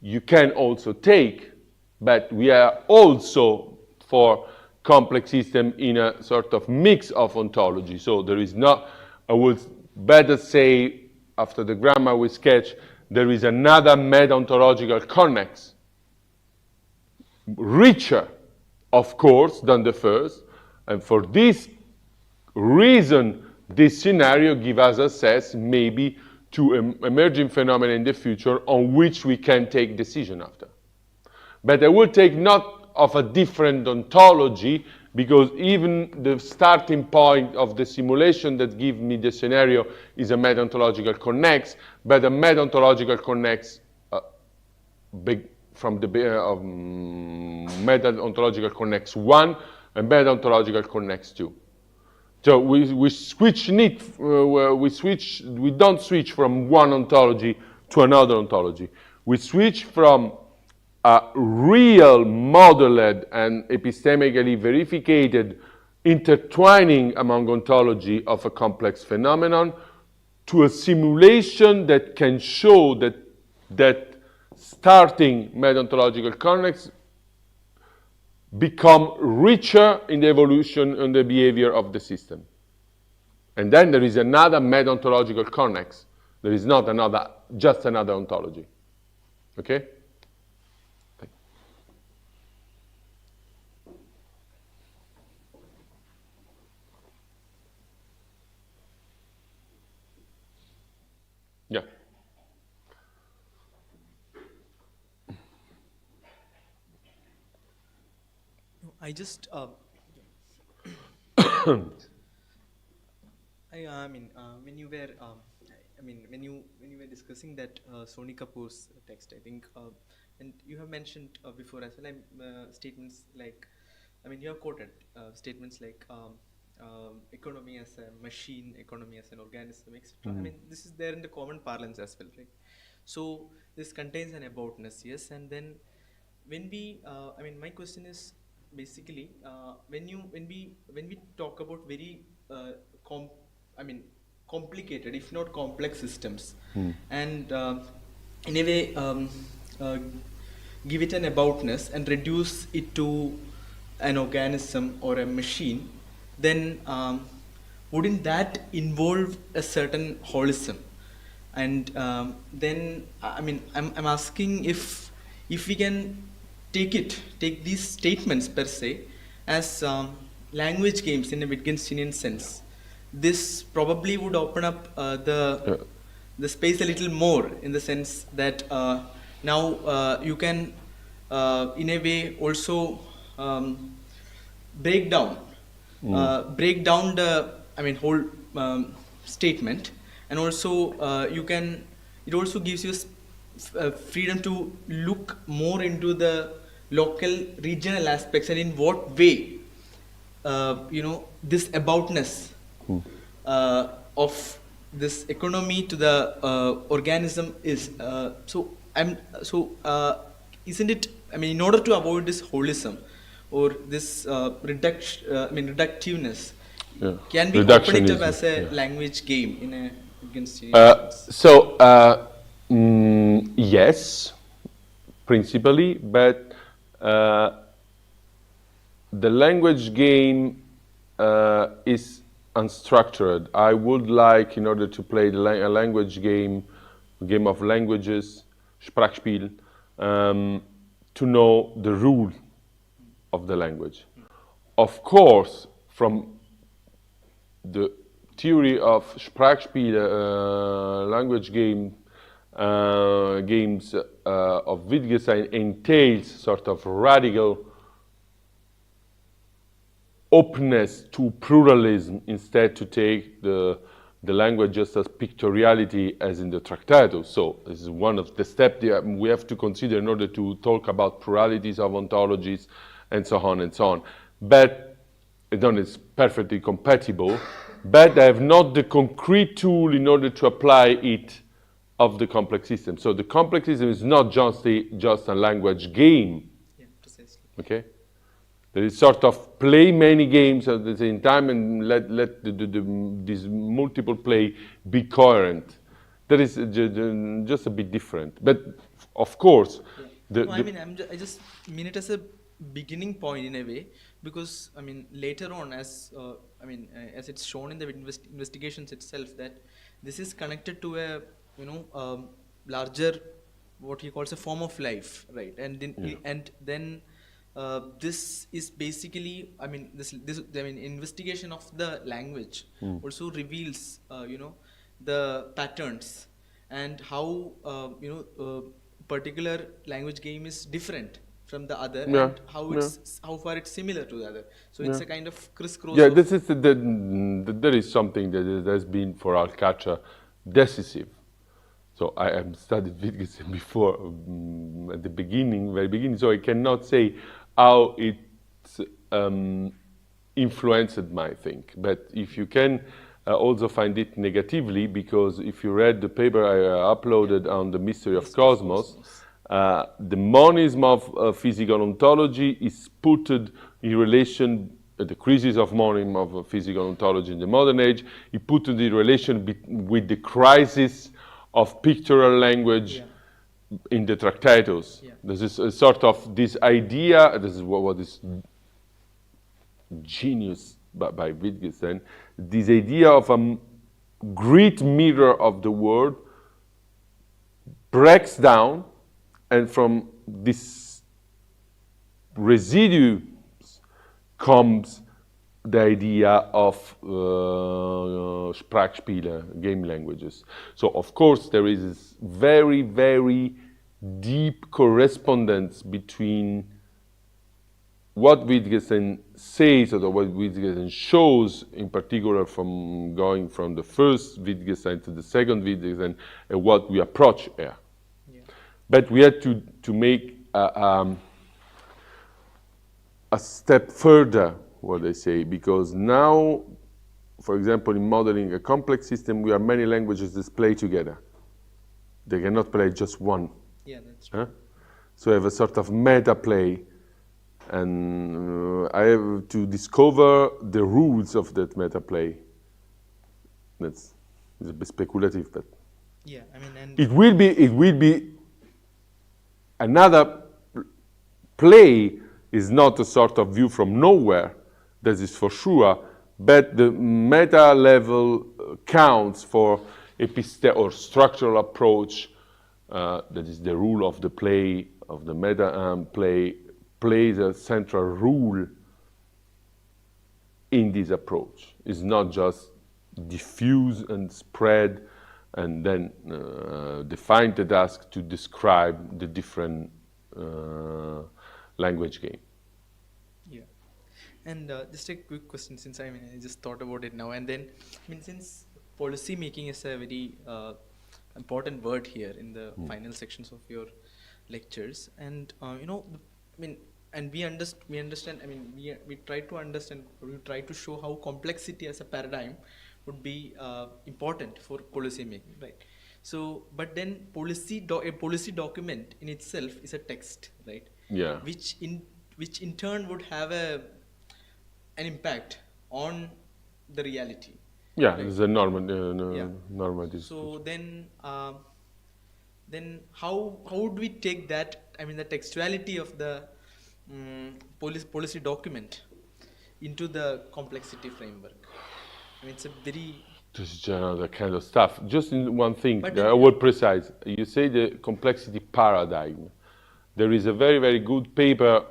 S1: You can also take, but we are also for complex system in a sort of mix of ontology. So there is not, I would better say, after the grammar we sketch, there is another meta-ontological connex, richer, of course, than the first. And for this reason, this scenario gives us access maybe to emerging phenomena in the future on which we can take decision after. But I will take not of a different ontology, because even the starting point of the simulation that gives me the scenario is a meta-ontological connex, but a meta-ontological connex from the meta-ontological connex 1 and meta-ontological connex 2. So we don't switch from one ontology to another ontology. We switch from a real modeled and epistemically verified intertwining among ontology of a complex phenomenon to a simulation that can show that starting meta-ontological connex become richer in the evolution and the behavior of the system. And then there is another meta-ontological connex. There is not just another ontology. Okay?
S6: I just, I mean, when you were, when you were discussing that Sony Kapoor's text, I think, and you have mentioned before as well, statements like, I mean, you have quoted statements like economy as a machine, economy as an organism, etc. I mean, this is there in the common parlance as well, right? So this contains an aboutness, yes, and then when we, I mean, my question is basically when we talk about very com I mean complicated, if not complex systems, and in a way uh, give it an aboutness and reduce it to an organism or a machine, then wouldn't that involve a certain holism? And then I mean I'm asking if we can take these statements per se as language games in a Wittgensteinian sense. This probably would open up the space a little more, in the sense that now you can in a way also break down break down the whole statement, and also you can, it also gives you freedom to look more into the local regional aspects, and in what way this aboutness of this economy to the organism is isn't it, I mean, in order to avoid this holism or this reductiveness, can we open it up as a language game in a Wittgensteinian sense?
S1: Yes, principally, but the language game is unstructured. I would like, in order to play a language game, a game of languages, Sprachspiel, to know the rule of the language. Of course, from the theory of Sprachspiele, language games of Wittgenstein entails sort of radical openness to pluralism, instead to take the language just as pictoriality as in the Tractatus. So this is one of the steps we have to consider in order to talk about pluralities of ontologies and so on and so on. But it's perfectly compatible, but I have not the concrete tool in order to apply it of the complex system. So the complex system is not just a language game.
S6: Yeah, precisely.
S1: Okay? There is sort of play many games at the same time and let this multiple play be coherent. That is just a bit different. But of course,
S6: I just mean it as a beginning point in a way, because I mean later on, as as it's shown in the investigations itself, that this is connected to a larger, what he calls a form of life, right? And then this is basically, investigation of the language also reveals the patterns and how particular language game is different from the other, and how far it's similar to the other. So it's a kind of crisscross.
S1: Yeah, this is there is something that has been for Alcatra decisive. So I have studied Wittgenstein before at the beginning, very beginning. So I cannot say how it influenced my think. But if you can also find it negatively, because if you read the paper I uploaded on the mystery of cosmos, the monism of physical ontology is put in relation, the crisis of monism of physical ontology in the modern age, is put in relation with the crisis of pictorial language in the Tractatus.
S6: Yeah.
S1: This is a sort of this idea, this is what is genius by Wittgenstein, this idea of a great mirror of the world breaks down, and from this residue comes the idea of Sprachspiele, game languages. So of course there is this very, very deep correspondence between what Wittgenstein says, or what Wittgenstein shows, in particular from going from the first Wittgenstein to the second Wittgenstein, and what we approach here.
S6: Yeah.
S1: But we had to make a step further, what I say, because now, for example, in modeling a complex system, we have many languages that play together. They cannot play just one.
S6: Yeah, that's true.
S1: Huh? So I have a sort of meta play, and I have to discover the rules of that meta play. It's a bit speculative, but
S6: Yeah, I mean, and
S1: it will be another play. Is not a sort of view from nowhere, that is for sure, but the meta level counts for or structural approach, that is the rule of the play, of the meta play, plays a central role in this approach. It's not just diffuse and spread and then define the task to describe the different language game.
S6: yeah, and just a quick question, since I just thought about it now and then. I mean, since policy making is a very important word here in the final sections of your lectures, and and we understand. I mean, we try to understand, or we try to show how complexity as a paradigm would be important for policy making, right? So, but then a policy document in itself is a text, right?
S1: Yeah.
S6: Which in turn would have an impact on the reality.
S1: Yeah,
S6: Right.
S1: it's a normal,
S6: Yeah.
S1: normative.
S6: So then how would we take that? I mean, the textuality of the policy document into the complexity framework. I mean, it's a very
S1: This is another kind of stuff. Just in one thing,
S6: But
S1: I
S6: then-
S1: will precise. You say the complexity paradigm. There is a very, very good paper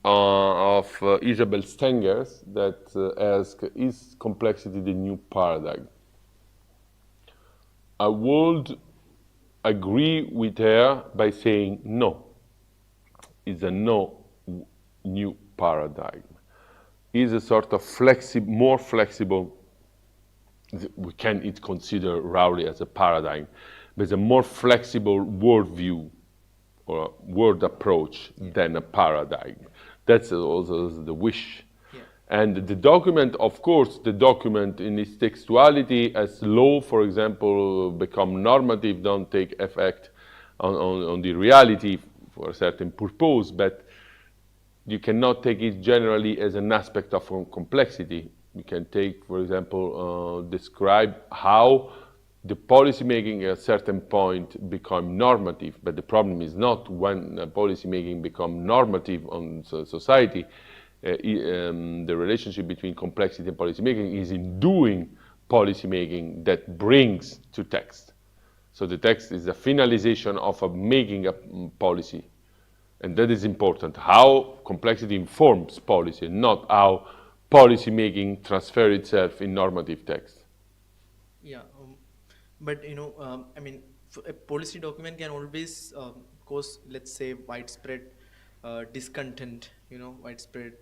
S1: of Isabel Stengers that asks, is complexity the new paradigm? I would agree with her by saying no. It's a new paradigm. It's a sort of more flexible, we can consider Rowley as a paradigm, but it's a more flexible worldview or word approach than a paradigm. That's also the wish.
S6: Yeah.
S1: And the document, of course, the document in its textuality as law, for example, become normative, don't take effect on the reality for a certain purpose, but you cannot take it generally as an aspect of complexity. You can take, for example, describe how the policy making at a certain point become normative, but the problem is not when policy making become normative on society. The relationship between complexity and policy making is in doing policy making that brings to text. So the text is a finalization of making a policy. And that is important, how complexity informs policy, not how policy making transfers itself in normative text.
S6: Yeah, but I mean, a policy document can always cause, let's say, widespread discontent, widespread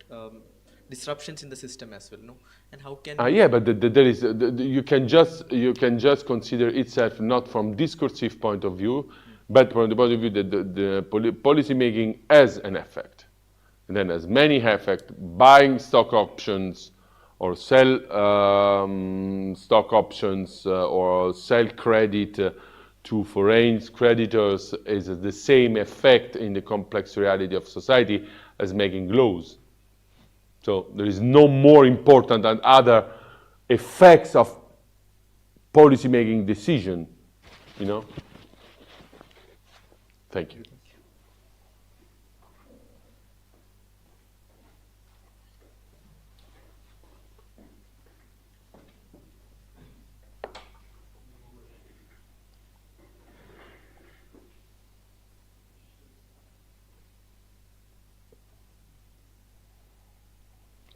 S6: disruptions in the system as well, no? And how can
S1: Yeah, but there is you can just consider itself not from discursive point of view, but from the point of view that the policy making has an effect, and then has many effects. Buying stock options, or sell stock options, or sell credit to foreign creditors is the same effect in the complex reality of society as making laws. So there is no more important than other effects of policy-making decision, Thank you.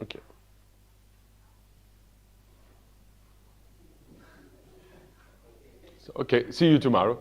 S1: Okay. So, okay, see you tomorrow.